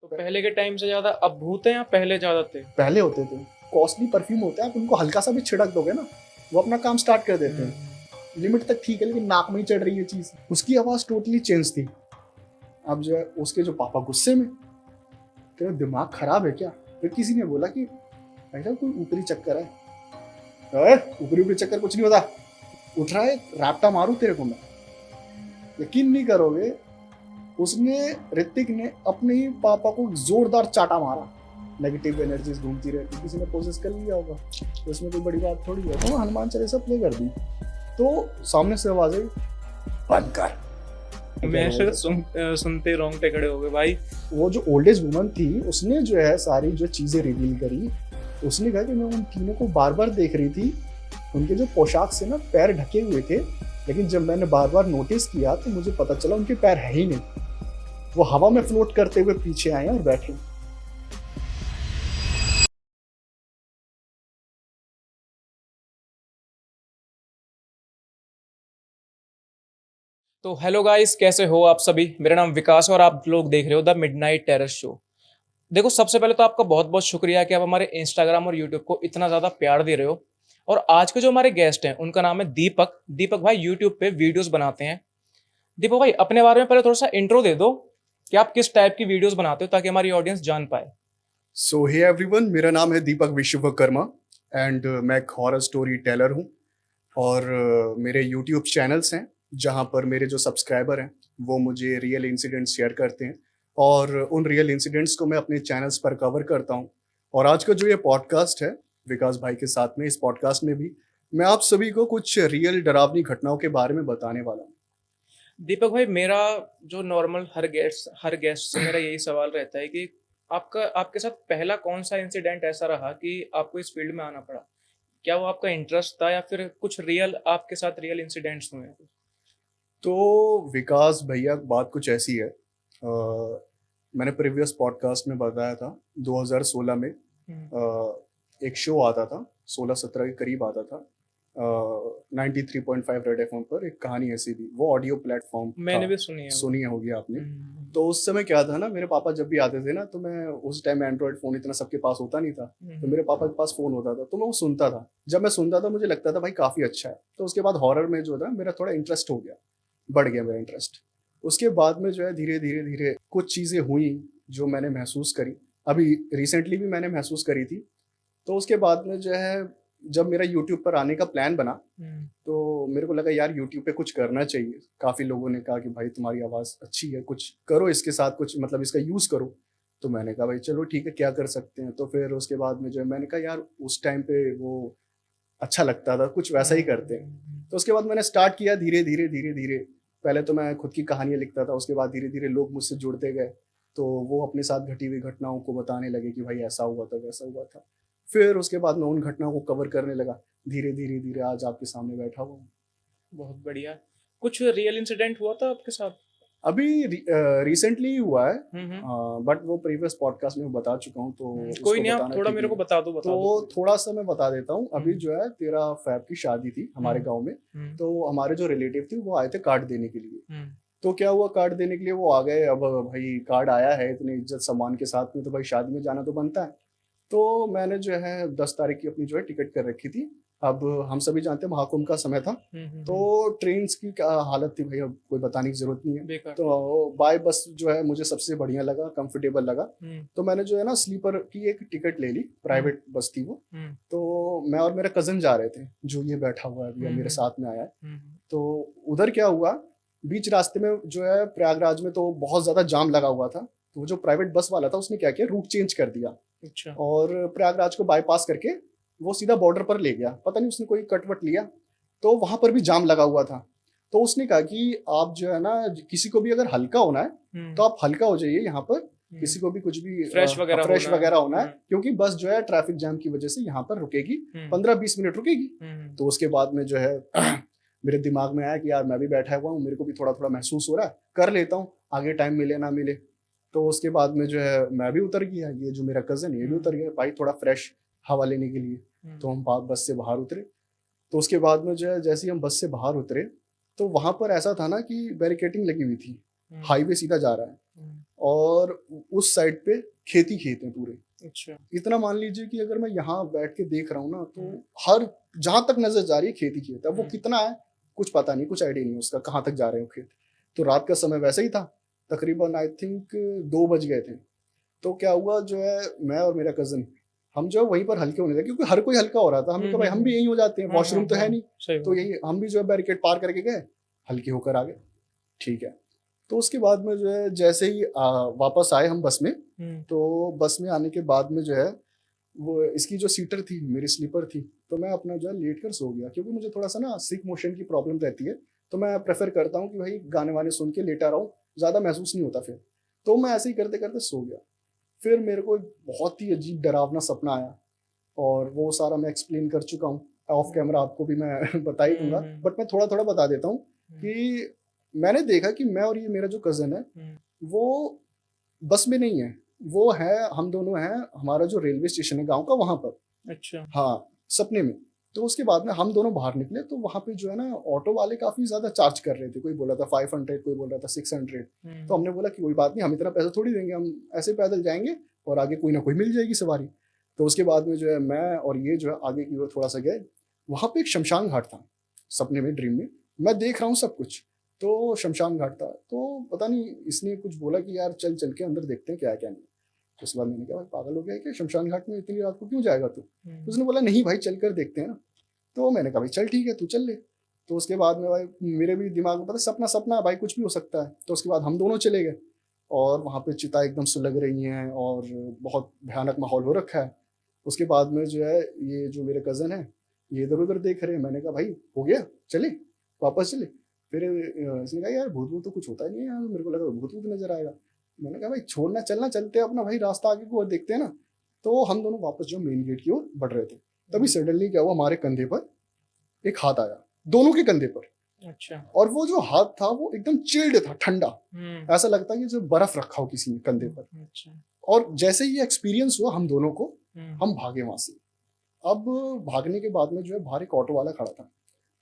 तो पहले के टाइम से ज्यादा अब भूत हैं या पहले ज्यादा थे? पहले होते थे, कॉस्टली परफ्यूम होते हैं, आप उनको हल्का सा भी छिड़क दोगे ना, वो अपना काम स्टार्ट कर देते हैं। लिमिट तक ठीक है, लेकिन नाक में ही चढ़ रही है चीज। उसकी आवाज टोटली चेंज थी। अब जो है उसके जो पापा गुस्से में, तेरा दिमाग खराब है क्या? फिर किसी ने बोला कि ऐसा कोई ऊपरी चक्कर है। ऊपरी ऊपरी चक्कर कुछ नहीं होता, उठ रहा है रैप्टा मारू तेरे को मैं। यकीन नहीं करोगे, उसने, ऋतिक ने अपने ही पापा को जोरदार चाटा मारा। नेगेटिव एनर्जीज घूमती रहती, किसी ने पोजेस कर लिया होगा, तो इसमें कोई बड़ी बात थोड़ी है। तो हनुमान चालीसा प्ले कर दी, तो सामने से आवाज आई, बंद कर। मैं सुनते रोंगटे खड़े हो गए भाई। वो जो ओल्ड एज वुमन थी, उसने जो है सारी जो चीजें रिवील करी। उसने कहा कि मैं उन तीनों को बार बार देख रही थी, उनके जो पोशाक से ना पैर ढके हुए थे, लेकिन जब मैंने बार बार नोटिस किया तो मुझे पता चला उनके पैर है ही नहीं। वो हवा में फ्लोट करते हुए पीछे आए और बैठे। तो हेलो गाइस, कैसे हो आप सभी? मेरा नाम विकास है और आप लोग देख रहे हो द मिडनाइट टेरेस शो। देखो, सबसे पहले तो आपका बहुत बहुत शुक्रिया कि आप हमारे इंस्टाग्राम और यूट्यूब को इतना ज़्यादा प्यार दे रहे हो। और आज के जो हमारे गेस्ट हैं उनका नाम है दीपक। दीपक भाई यूट्यूब पे वीडियोस बनाते हैं। दीपक भाई, अपने बारे में पहले थोड़ा सा इंट्रो दे दो कि आप किस टाइप की वीडियोस बनाते हो, ताकि हमारी ऑडियंस जान पाए। सो हे एवरीवन, मेरा नाम है दीपक विश्वकर्मा एंड मैं एक हॉरर स्टोरी टेलर हूँ। और मेरे यूट्यूब चैनल्स हैं जहाँ पर मेरे जो सब्सक्राइबर हैं वो मुझे रियल इंसिडेंट्स शेयर करते हैं, और उन रियल इंसिडेंट्स को मैं अपने चैनल्स पर कवर करता हूँ। और आज का जो ये पॉडकास्ट है विकास भाई के साथ में, इस पॉडकास्ट में भी मैं आप सभी को कुछ रियल डरावनी घटनाओं के बारे में बताने वाला हूँ। दीपक भाई, मेरा जो नॉर्मल हर गेस्ट से मेरा यही सवाल रहता है कि आपके साथ पहला कौन सा इंसिडेंट ऐसा रहा कि आपको इस फील्ड में आना पड़ा? क्या वो आपका इंटरेस्ट था या फिर कुछ रियल आपके साथ रियल इंसिडेंट्स हुए हैं? तो विकास भैया, बात कुछ ऐसी है, मैंने प्रीवियस पॉडकास्ट में बताया था 2016 में एक शो आता था, 16-17 के करीब आता था, 93.5 रेड एफएम पर। एक कहानी ऐसी थी, वो ऑडियो प्लेटफॉर्म मैंने था, भी सुनी है वो। सुनी होगी आपने। तो उस समय क्या था ना, मेरे पापा जब भी आते थे ना, तो मैं उस टाइम एंड्रॉयड फोन इतना सबके पास होता नहीं था, तो मेरे पापा के पास फोन होता था, तो मैं वो सुनता था। जब मैं सुनता था मुझे लगता था भाई काफी अच्छा है। तो उसके बाद हॉरर में जो था मेरा थोड़ा इंटरेस्ट हो गया, बढ़ गया मेरा इंटरेस्ट। उसके बाद में जो है धीरे धीरे धीरे कुछ चीज़ें हुई जो मैंने महसूस करी, अभी रिसेंटली भी मैंने महसूस करी थी। तो उसके बाद में जो है, जब मेरा यूट्यूब पर आने का प्लान बना, तो मेरे को लगा यार यूट्यूब पे कुछ करना चाहिए। काफ़ी लोगों ने कहा कि भाई तुम्हारी आवाज़ अच्छी है, कुछ करो इसके साथ, कुछ मतलब इसका यूज़ करो। तो मैंने कहा भाई चलो ठीक है, क्या कर सकते हैं। तो फिर उसके बाद में जो है मैंने कहा यार उस टाइम पे वो अच्छा लगता था, कुछ वैसा ही करते हैं। तो उसके बाद मैंने स्टार्ट किया धीरे धीरे धीरे धीरे। पहले तो मैं खुद की कहानियाँ लिखता था, उसके बाद धीरे धीरे लोग मुझसे जुड़ते गए, तो वो अपने साथ घटी हुई घटनाओं को बताने लगे कि भाई ऐसा हुआ था, वैसा हुआ था। फिर उसके बाद मैं उन घटनाओं को कवर करने लगा, धीरे धीरे धीरे आज आपके सामने बैठा हुआ हूँ। बहुत बढ़िया। कुछ रियल इंसिडेंट हुआ था आपके साथ? अभी रिसेंटली हुआ है, हम्म। बट वो प्रीवियस पॉडकास्ट में बता चुका हूँ, तो कोई उसको नहीं, आप बताना थोड़ा ठीक मेरे नहीं को है। बता दो। तो थोड़ा सा मैं बता देता हूँ। अभी हम्म। जो है 13 फ़रवरी की शादी थी हमारे गांव में। तो हमारे जो रिलेटिव थे वो आए थे कार्ड देने के लिए। हम्म। तो क्या हुआ, कार्ड देने के लिए वो आ गए। अब भाई कार्ड आया है इतनी इज्जत सम्मान के साथ में, तो भाई शादी में जाना तो बनता है। तो मैंने जो है 10 तारीख की अपनी जो है टिकट कर रखी थी। अब हम सभी जानते हैं महाकुंभ का समय था, तो ट्रेन की क्या हालत थी भाई, अब कोई बताने की जरूरत नहीं है। बेकार। तो बाय बस जो है मुझे सबसे बढ़िया लगा, कंफर्टेबल लगा। तो मैंने जो है ना स्लीपर की एक टिकट ले ली, प्राइवेट बस थी वो। तो मैं और मेरा कजन जा रहे थे, जो ये बैठा हुआ है अभी मेरे साथ में आया है। तो उधर क्या हुआ, बीच रास्ते में जो है प्रयागराज में तो बहुत ज्यादा जाम लगा हुआ था। तो वो जो प्राइवेट बस वाला था उसने क्या किया, रूट चेंज कर दिया। अच्छा। और प्रयागराज को बाईपास करके वो सीधा बॉर्डर पर ले गया, पता नहीं उसने कोई कटवट लिया। तो वहां पर भी जाम लगा हुआ था। तो उसने कहा कि आप जो है ना, किसी को भी अगर हल्का होना है तो आप हल्का हो जाइए यहाँ पर, किसी को भी कुछ भी फ्रेश वगैरह होना है, क्योंकि बस जो है ट्रैफिक जाम की वजह से यहाँ पर रुकेगी, 15-20 मिनट रुकेगी। तो उसके बाद में जो है मेरे दिमाग में आया कि यार मैं भी बैठा हुआ हूँ, मेरे को भी थोड़ा थोड़ा महसूस हो रहा है, कर लेता हूँ, आगे टाइम मिले ना मिले। तो उसके बाद में जो है मैं भी उतर गया, ये जो मेरा कजन ये भी उतर गया भाई, थोड़ा फ्रेश हवा लेने के लिए। तो हम बस से बाहर उतरे। तो उसके बाद में जो है जैसे ही हम बस से बाहर उतरे, तो वहां पर ऐसा था ना कि बैरिकेटिंग लगी हुई थी, हाईवे सीधा जा रहा है। और उस साइड पे खेत ही खेत है पूरे। अच्छा। इतना मान लीजिए कि अगर मैं यहाँ बैठ के देख रहा हूँ ना, तो हर जहां तक नजर जा रही है खेत ही खेत है। अब वो कितना है कुछ पता नहीं, कुछ आइडिया नहीं उसका कहाँ तक जा रहे हो खेत। तो रात का समय वैसे ही था, तकरीबन आई थिंक 2 बज गए थे। तो क्या हुआ जो है, मैं और मेरा कजन हम जो है वहीं पर हल्के होने लगे, क्योंकि हर कोई हल्का हो रहा था। हमने कहा भाई हम भी यहीं हो जाते हैं, वॉशरूम तो है नहीं, सही तो बात है। यही हम भी जो है बैरिकेड पार करके गए, हल्के होकर आ गए। ठीक है। तो उसके बाद में जो है जैसे ही वापस आए हम बस में, तो बस में आने के बाद में जो है वो इसकी जो सीटर थी मेरी स्लीपर थी, तो मैं अपना जो है लेट कर सो गया, क्योंकि मुझे थोड़ा सा ना सिक मोशन की प्रॉब्लम रहती है। तो मैं प्रेफर करता हूँ कि भाई गाने वाने सुन के लेटा रहूँ, ज़्यादा महसूस नहीं होता फिर। तो मैं ऐसे ही करते करते सो गया। फिर मेरे को एक बहुत ही अजीब डरावना सपना आया, और वो सारा मैं एक्सप्लेन कर चुका हूँ ऑफ कैमरा, आपको भी मैं बता ही दूंगा, बट मैं थोड़ा थोड़ा बता देता हूँ कि मैंने देखा कि मैं और ये मेरा जो कजन है वो बस में नहीं है, वो है, हम दोनों हैं हमारा जो रेलवे स्टेशन है गांव का वहां पर। अच्छा। हाँ, सपने में। तो उसके बाद में हम दोनों बाहर निकले, तो वहां पे जो है ना ऑटो वाले काफी ज्यादा चार्ज कर रहे थे। कोई बोला था 500, कोई बोल रहा था 600। तो हमने बोला कि कोई बात नहीं, हम इतना पैसा थोड़ी देंगे, हम ऐसे पैदल जाएंगे और आगे कोई ना कोई मिल जाएगी सवारी। तो उसके बाद में जो है मैं और ये जो है आगे की ओर थोड़ा सा गए। वहां पे एक शमशान घाट था, सपने में, ड्रीम में मैं देख रहा हूँ सब कुछ। तो शमशान घाट था, तो पता नहीं इसने कुछ बोला कि यार चल चल के अंदर देखते हैं क्या है क्या नहीं। तो उसके बाद मैंने कहा भाई पागल हो गया है क्या, शमशान घाट में इतनी रात को क्यों जाएगा तू। तो उसने बोला नहीं भाई चल कर देखते हैं ना। तो मैंने कहा भाई चल ठीक है तू चल ले। तो उसके बाद में भाई मेरे भी दिमाग में पता सपना सपना है भाई, कुछ भी हो सकता है। तो उसके बाद हम दोनों चले गए, और वहाँ पे चिता एकदम सुलग रही हैं और बहुत भयानक माहौल हो रखा है। उसके बाद में जो है ये जो मेरे कज़न है ये इधर उधर देख रहे हैं। मैंने कहा भाई हो गया, चले वापस चले। फिर इसने कहा यार भूत भूत तो कुछ होता नहीं है यार, मेरे को लगा भूत भूत नजर आएगा। मैंने कहा भाई छोड़ना चलना, चलते हैं अपना भाई, रास्ता आगे को देखते हैं ना। तो हम दोनों वापस जो मेन गेट की ओर बढ़ रहे थे, तभी सडनली क्या हुआ, हमारे कंधे पर एक हाथ आया, दोनों के कंधे पर। अच्छा। और वो जो हाथ था वो एकदम चिल्ड था, ठंडा। ऐसा लगता है कि जो बर्फ रखा हो किसी ने कंधे पर। अच्छा। और जैसे ही ये एक्सपीरियंस हुआ हम दोनों को, हम भागे वहां से। अब भागने के बाद में जो है बाहर एक ऑटो वाला खड़ा था।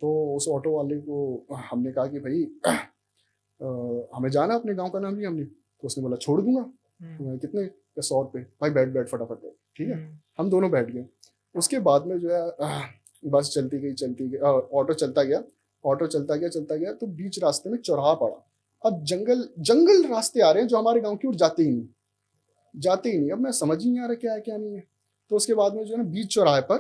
तो उस ऑटो वाले को हमने कहा कि भाई हमें जाना, अपने गांव का नाम लिया हमने। तो उसने बोला छोड़ दूंगा। तो मैं, कितने, 100 रुपये। भाई बैठ बैठ फटाफट बैठ, ठीक है। हम दोनों बैठ गए। उसके बाद में जो है बस चलती गई, ऑटो चलता गया, ऑटो चलता गया तो बीच रास्ते में चौराहा पड़ा। अब जंगल जंगल रास्ते आ रहे हैं जो हमारे गांव की ओर जाते ही नहीं। अब मैं समझ ही नहीं आ रहा क्या है क्या नहीं है। तो उसके बाद में जो है ना बीच चौराहे पर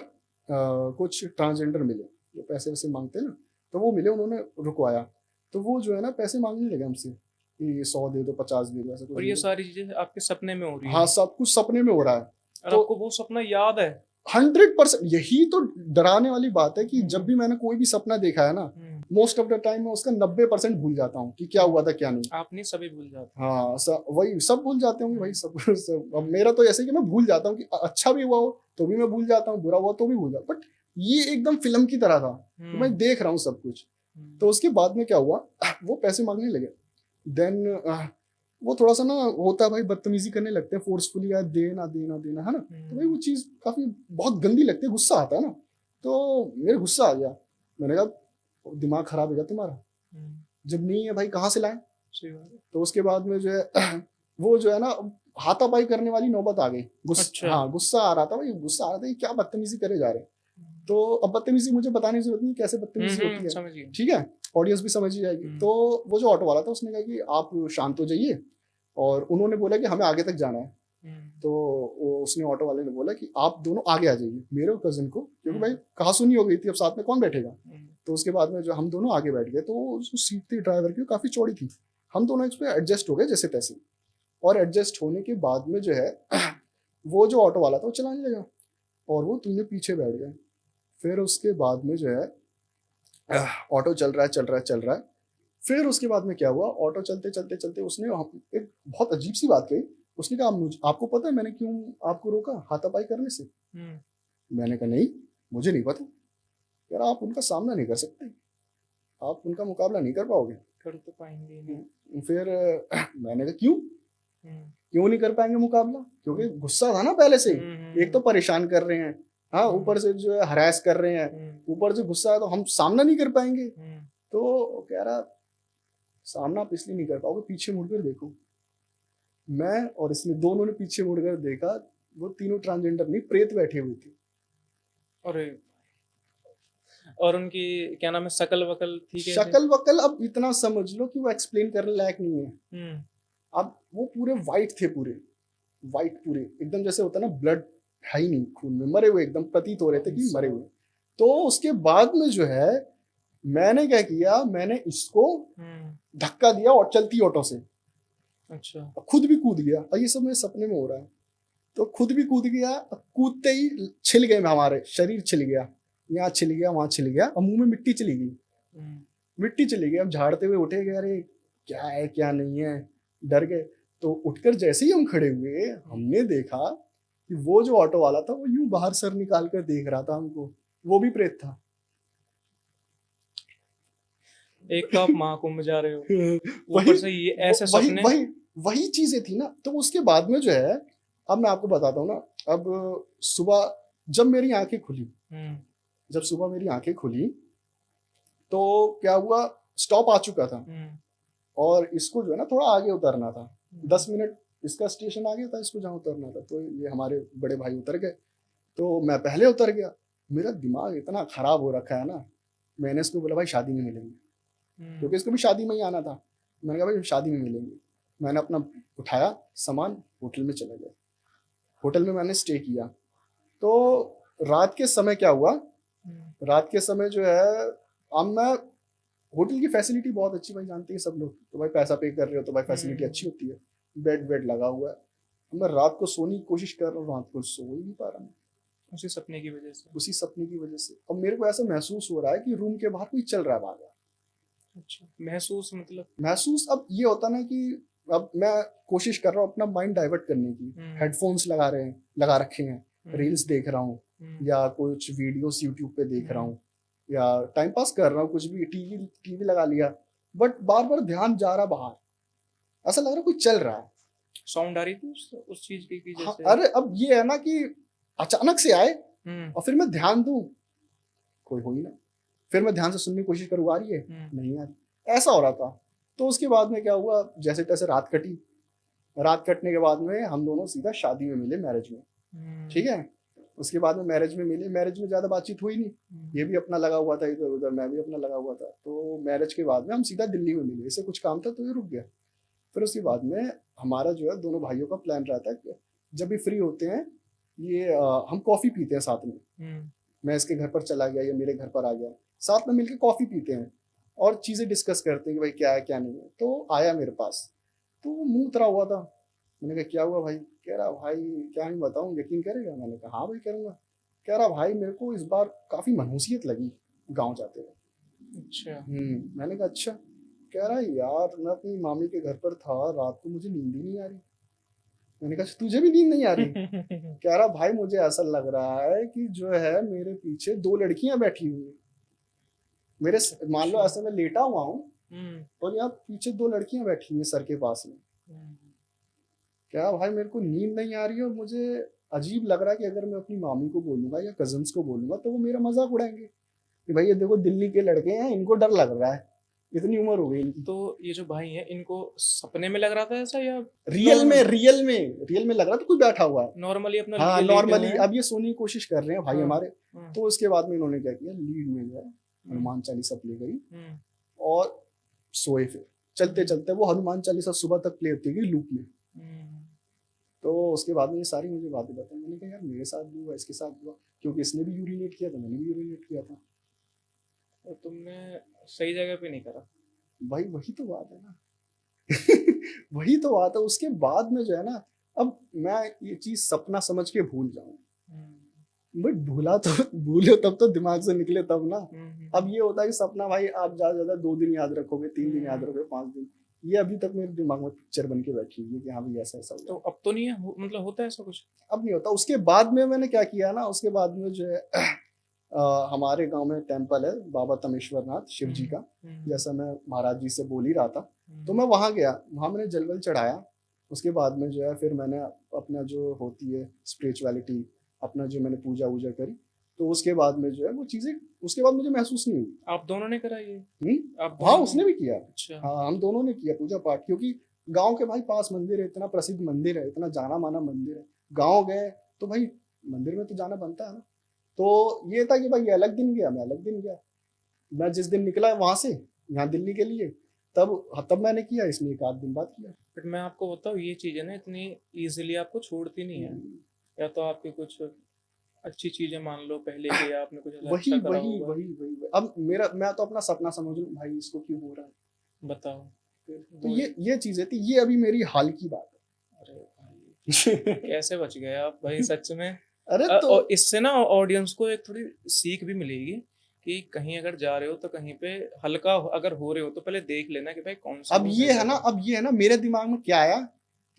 कुछ ट्रांसजेंडर मिले जो पैसे वैसे मांगते हैं ना, तो वो मिले, उन्होंने रुकवाया। तो वो जो है ना पैसे मांगने लगे हमसे कि 100 दे दो, 50 दे दो, ऐसा कुछ और दे ये दो। सारी चीजें आपके सपने में हो रही हाँ, है? सब कुछ सपने में हो रहा है। और तो आपको वो सपना याद है? 100%, यही तो डराने वाली बात है कि जब भी मैंने कोई भी सपना देखा है ना, मोस्ट ऑफ द टाइम मैं उसका 90% भूल जाता हूँ कि क्या हुआ था क्या नहीं। आप नहीं सभी भूल जाते? हाँ, वही सब भूल जाते होंगे भाई, सब। अब मेरा तो ऐसे कि मैं भूल जाता हूँ कि अच्छा भी हुआ हो तो भी मैं भूल जाता हूँ, बुरा हुआ तो भी भूल जाता हूँ। बट ये एकदम फिल्म की तरह था, तो मैं देख रहा हूँ सब कुछ। तो उसके बाद में क्या हुआ, वो पैसे मांगने लगे। देन वो थोड़ा सा ना होता है भाई, बदतमीजी करने लगते हैं फोर्सफुली, यार देना देना देना, है ना। तो भाई वो चीज काफी बहुत गंदी लगती है, गुस्सा आता है ना। तो मेरे गुस्सा आ गया। मैंने कहा दिमाग खराब हो गया तुम्हारा, जब नहीं है भाई कहाँ से लाए। तो उसके बाद में जो है वो जो है ना हाथापाई करने वाली नौबत आ गई। अच्छा। हाँ, गुस्सा आ रहा था भाई, गुस्सा आ रहा था कि क्या बदतमीजी करे जा रहे हैं। तो अब बदतमीजी मुझे बताने की जरूरत नहीं कैसे बदतमीजी होती है, समझ गया। ठीक है, ऑडियंस भी समझ ही जाएगी। तो वो जो ऑटो वाला था उसने कहा कि आप शांत हो जाइए, और उन्होंने बोला कि हमें आगे तक जाना है। तो उसने ऑटो वाले ने बोला कि आप दोनों आगे आ जाइए, मेरे और कजिन को, क्योंकि भाई कहा सुनी हो गई थी, अब साथ में कौन बैठेगा। तो उसके बाद में जो हम दोनों आगे बैठ गए, तो जो सीट थी ड्राइवर की काफी चौड़ी थी। हम दोनों इस पर एडजस्ट हो गए जैसे तैसे। और एडजस्ट होने के बाद में जो है वो जो ऑटो वाला था वो चलाने लगा, और वो तीनों पीछे बैठ गए। फिर उसके बाद में जो है ऑटो चल रहा है चल रहा है चल रहा है। फिर उसके बाद में क्या हुआ, ऑटो चलते चलते चलते उसने एक बहुत अजीब सी बात कही। उसने कहा आपको पता है मैंने क्यों आपको रोका हाथापाई करने से। मैंने कहा नहीं, मुझे नहीं पता। यार आप उनका सामना नहीं कर सकते, आप उनका मुकाबला नहीं कर पाओगे। कर तो पाएंगे नहीं। फिर मैंने कहा क्यों क्यों नहीं कर पाएंगे मुकाबला, क्योंकि गुस्सा था ना पहले से। एक तो परेशान कर रहे हैं, हाँ, ऊपर से जो है हरास कर रहे हैं, ऊपर से गुस्सा है, तो हम सामना नहीं कर पाएंगे। तो कह रहा सामना आप इसलिए नहीं कर पाओगे, पीछे मुड़कर देखो। मैं और इसने दोनों ने पीछे मुड़कर देखा, वो तीनों ट्रांसजेंडर नहीं, प्रेत बैठे हुए थे। अरे! और उनकी क्या नाम है, शकल-वकल थी कैसे? शक्ल वकल अब इतना समझ लो कि वो एक्सप्लेन करने लायक नहीं है। हुँ, अब वो पूरे वाइट थे, पूरे वाइट, पूरे एकदम जैसे होता है ना, ब्लड है ही नहीं खून में, मरे हुए एकदम प्रतीत हो रहे थे कि मरे हुए। तो उसके बाद में जो है, मैंने क्या किया, मैंने इसको हुँ, धक्का दिया और चलती ऑटो से, अच्छा। खुद भी कूद गया। और ये सब मेरे सपने में हो रहा है। तो खुद भी कूद गया, कूदते ही छिल गए, हमारे शरीर छिल गया, यहाँ छिल गया, वहां छिल गया, और मुंह में मिट्टी चली गई, हुँ, मिट्टी चली गई। अब झाड़ते हुए उठे गए, अरे क्या है क्या नहीं है, डर गए। तो उठकर जैसे ही हम खड़े हुए, हमने देखा कि वो जो ऑटो वाला था, वो यूं बाहर सर निकाल कर देख रहा था हमको, वो भी प्रेत था। एक तो आप महाकुंभ जा रहे हो, वही ऊपर से ये ऐसे वही सपने। वही वही चीजें थी ना। तो उसके बाद में जो है, अब मैं आपको बताता हूँ ना। अब सुबह जब मेरी आंखें खुली, हुँ, जब सुबह मेरी आंखें खुली, तो क्या हुआ, स्टॉप आ चुका था, हुँ, और इसको जो है ना थोड़ा आगे उतरना था। हुँ, 10 मिनट इसका स्टेशन आ गया था, इसको जहाँ उतरना था। तो ये हमारे बड़े भाई उतर गए, तो मैं पहले उतर गया। मेरा दिमाग इतना खराब हो रखा है ना, मैंने इसको बोला भाई शादी में मिलेंगे, हुँ, क्योंकि इसको भी शादी में ही आना था। मैंने कहा भाई शादी में मिलेंगे। मैंने अपना उठाया सामान, होटल में चला गया। होटल में मैंने स्टे किया। तो रात के समय क्या हुआ, हुँ, रात के समय जो है, अब मैं, होटल की फैसिलिटी बहुत अच्छी, भाई जानते हैं सब लोग, तो भाई पैसा पे कर रहे हो तो भाई फैसिलिटी हुँ, अच्छी होती है। बेड वेड लगा हुआ है। मैं रात को सोने की कोशिश कर रहा हूँ, रात को सो ही नहीं पा रहा मैं, उसी सपने की वजह से। उसी सपने की वजह से। अब मेरे को ऐसा महसूस हो रहा है कि रूम के बाहर कोई चल रहा है बाहर। अच्छा, महसूस मतलब? महसूस अब ये होता ना कि अब मैं कोशिश कर रहा हूँ अपना माइंड डाइवर्ट करने की, हुँ, हेडफोन्स लगा रखे हैं, हुँ, रील्स देख रहा हूँ, हुँ, या कुछ वीडियोस यूट्यूब पे देख रहा हुँ, हूँ, या टाइम पास कर रहा हूँ, कुछ भी, टीवी टीवी लगा लिया। बट बार बार ध्यान जा रहा बाहर, ऐसा लग रहा है कोई चल रहा है। साउंड आ रही थी उस चीज़ की कि हाँ, जैसे। अरे अब ये है ना कि अचानक से आए, हुँ, और फिर मैं ध्यान दूं, कोई हो ही ना। फिर मैं ध्यान से सुनने की कोशिश करूँ, आ रही है, हुँ, नहीं आ रही, ऐसा हो रहा था। तो उसके बाद में क्या हुआ, जैसे तैसे रात कटी। रात कटने के बाद में हम दोनों सीधा शादी में मिले, मैरिज में। ठीक हुँ, है। उसके बाद में मैरिज में मिले, मैरिज में ज्यादा बातचीत हुई नहीं। हुँ, ये भी अपना लगा हुआ था इधर उधर, मैं भी अपना लगा हुआ था। तो मैरिज के बाद में हम सीधा दिल्ली में मिले, इसे कुछ काम था तो ये रुक गया। फिर उसके बाद में हमारा जो है, दोनों भाइयों का प्लान रहता है कि जब भी फ्री होते हैं, ये हम कॉफी पीते हैं साथ में। हुँ, मैं इसके घर पर चला गया या मेरे घर पर आ गया, साथ में मिलकर कॉफी पीते हैं, और चीजें डिस्कस करते हैं कि भाई क्या है क्या नहीं है। तो आया मेरे पास, तो वो मुंह उतरा हुआ था। मैंने कहा क्या हुआ भाई, कह रहा भाई क्या ही बताऊं, यकीन करेगा। मैंने कहा हाँ भाई करूंगा। कह रहा भाई मेरे को इस बार काफी मनहूसियत लगी गाँव जाते हुए। अच्छा। मैंने कहा अच्छा। कह रहा यार मैं अपनी मामी के घर पर था, रात को मुझे नींद ही नहीं आ रही। मैंने कहा तुझे भी नींद नहीं आ रही। कह रहा भाई मुझे ऐसा लग रहा है कि जो है मेरे पीछे दो लड़कियां बैठी हुई हैं। मान लो अच्छा। ऐसे मैं लेटा हुआ हूँ, हुँ, और यहाँ पीछे दो लड़कियां बैठी हुई हैं सर के पास में। हुँ, क्या भाई मेरे को नींद नहीं आ रही है, और मुझे अजीब लग रहा है कि अगर मैं अपनी मामी को बोलूंगा या कजन्स को बोलूंगा तो वो मेरा मजाक उड़ाएंगे कि भाई ये देखो दिल्ली के लड़के हैं, इनको डर लग रहा है, इतनी उम्र हो गई इनकी। तो ये जो भाई हैं, इनको सपने में लग रहा था ऐसा या रियल में नॉर्मल? रियल में रियल में लग रहा था कोई बैठा हुआ है। नॉर्मली अपना हाँ लिए लेटे हुए नॉर्मली, हैं? अब ये सोने की कोशिश कर रहे हैं भाई हाँ, हमारे। हाँ, तो उसके बाद में इन्होंने क्या किया, लीड में जो है हुँ, हनुमान चालीसा प्ले करी, हुँ, और सोए। फिर चलते हुँ, चलते वो हनुमान चालीसा सुबह तक प्ले होती गई लूप में। हुँ। तो उसके बाद में ये सारी मुझे बातें बताई। मैंने कहा यार मेरे साथ भी हुआ, इसके साथ भी हुआ, क्योंकि इसने भी यूरिनेट किया था, मैंने भी यूरिनेट किया था। और तुमने सही जगह पे नहीं करा। भाई वही तो बात है ना। वही तो बात है। उसके बाद में जो है ना, अब मैं ये चीज सपना समझ के भूल जाऊं, हुँ, बट भूला तो भूलो तब तो दिमाग से निकले तब ना। हुँ, हुँ, अब ये होता है कि सपना भाई आप ज्यादा से ज्यादा 2 दिन याद रखोगे, 3 दिन याद हुँ। रखोगे, 5 दिन। ये अभी तक मेरे दिमाग में पिक्चर बन के बैठी हुई है कि हाँ भाई ऐसा ऐसा तो हुआ। अब तो नहीं है, मतलब होता है ऐसा कुछ? अब नहीं होता। उसके बाद में मैंने क्या किया ना, उसके बाद में जो है हमारे गांव में टेम्पल है बाबा तमेश्वर नाथ शिव जी हुँ, का, हुँ, जैसा मैं महाराज जी से बोल ही रहा था। तो हुँ, मैं वहां गया, वहां मैंने जलवल चढ़ाया। उसके बाद में जो है फिर मैंने अपना जो होती है स्पिरिचुअलिटी, अपना जो मैंने पूजा वूजा करी। तो उसके बाद में जो है वो चीजें, उसके बाद मुझे महसूस नहीं आप दोनों ने करा ये? हुई। आप हाँ दोनों ने? उसने भी किया। अच्छा। हाँ हम दोनों ने किया पूजा पाठ, क्योंकि गांव के भाई पास मंदिर है, इतना प्रसिद्ध मंदिर है, इतना जाना माना मंदिर है, गांव गए तो भाई मंदिर में तो जाना बनता है ना। तो ये था कि भाई ये अलग दिन गया, मैं अलग दिन गया। मैं जिस दिन निकला वहां से यहाँ दिल्ली के लिए, तब मैंने किया, इसने एक आध दिन बाद किया। बट मैं आपको बताऊँ, ये चीज़ है ना इतनी इजीली आपको छोड़ती नहीं है। या तो आपकी कुछ अच्छी चीज़ें मान लो पहले की, या आपने कुछ ऐसा वही अच्छा करा वही होगा। वही वही अब मैं तो अपना सपना समझ लूं भाई, इसको क्यों हो रहा है। बताओ। तो वही। ये चीजें थी, ये अभी मेरी हाल की बात अरे भाई, है। कैसे बच गए आप भाई सच में। अरे तो और इससे ना ऑडियंस को एक थोड़ी सीख भी मिलेगी कि कहीं अगर जा रहे हो तो कहीं पे हल्का अगर हो रहे हो तो पहले देख लेना कि भाई कौन सी अब वो है ये है ना, जगह। अब ये है ना, मेरे दिमाग में क्या आया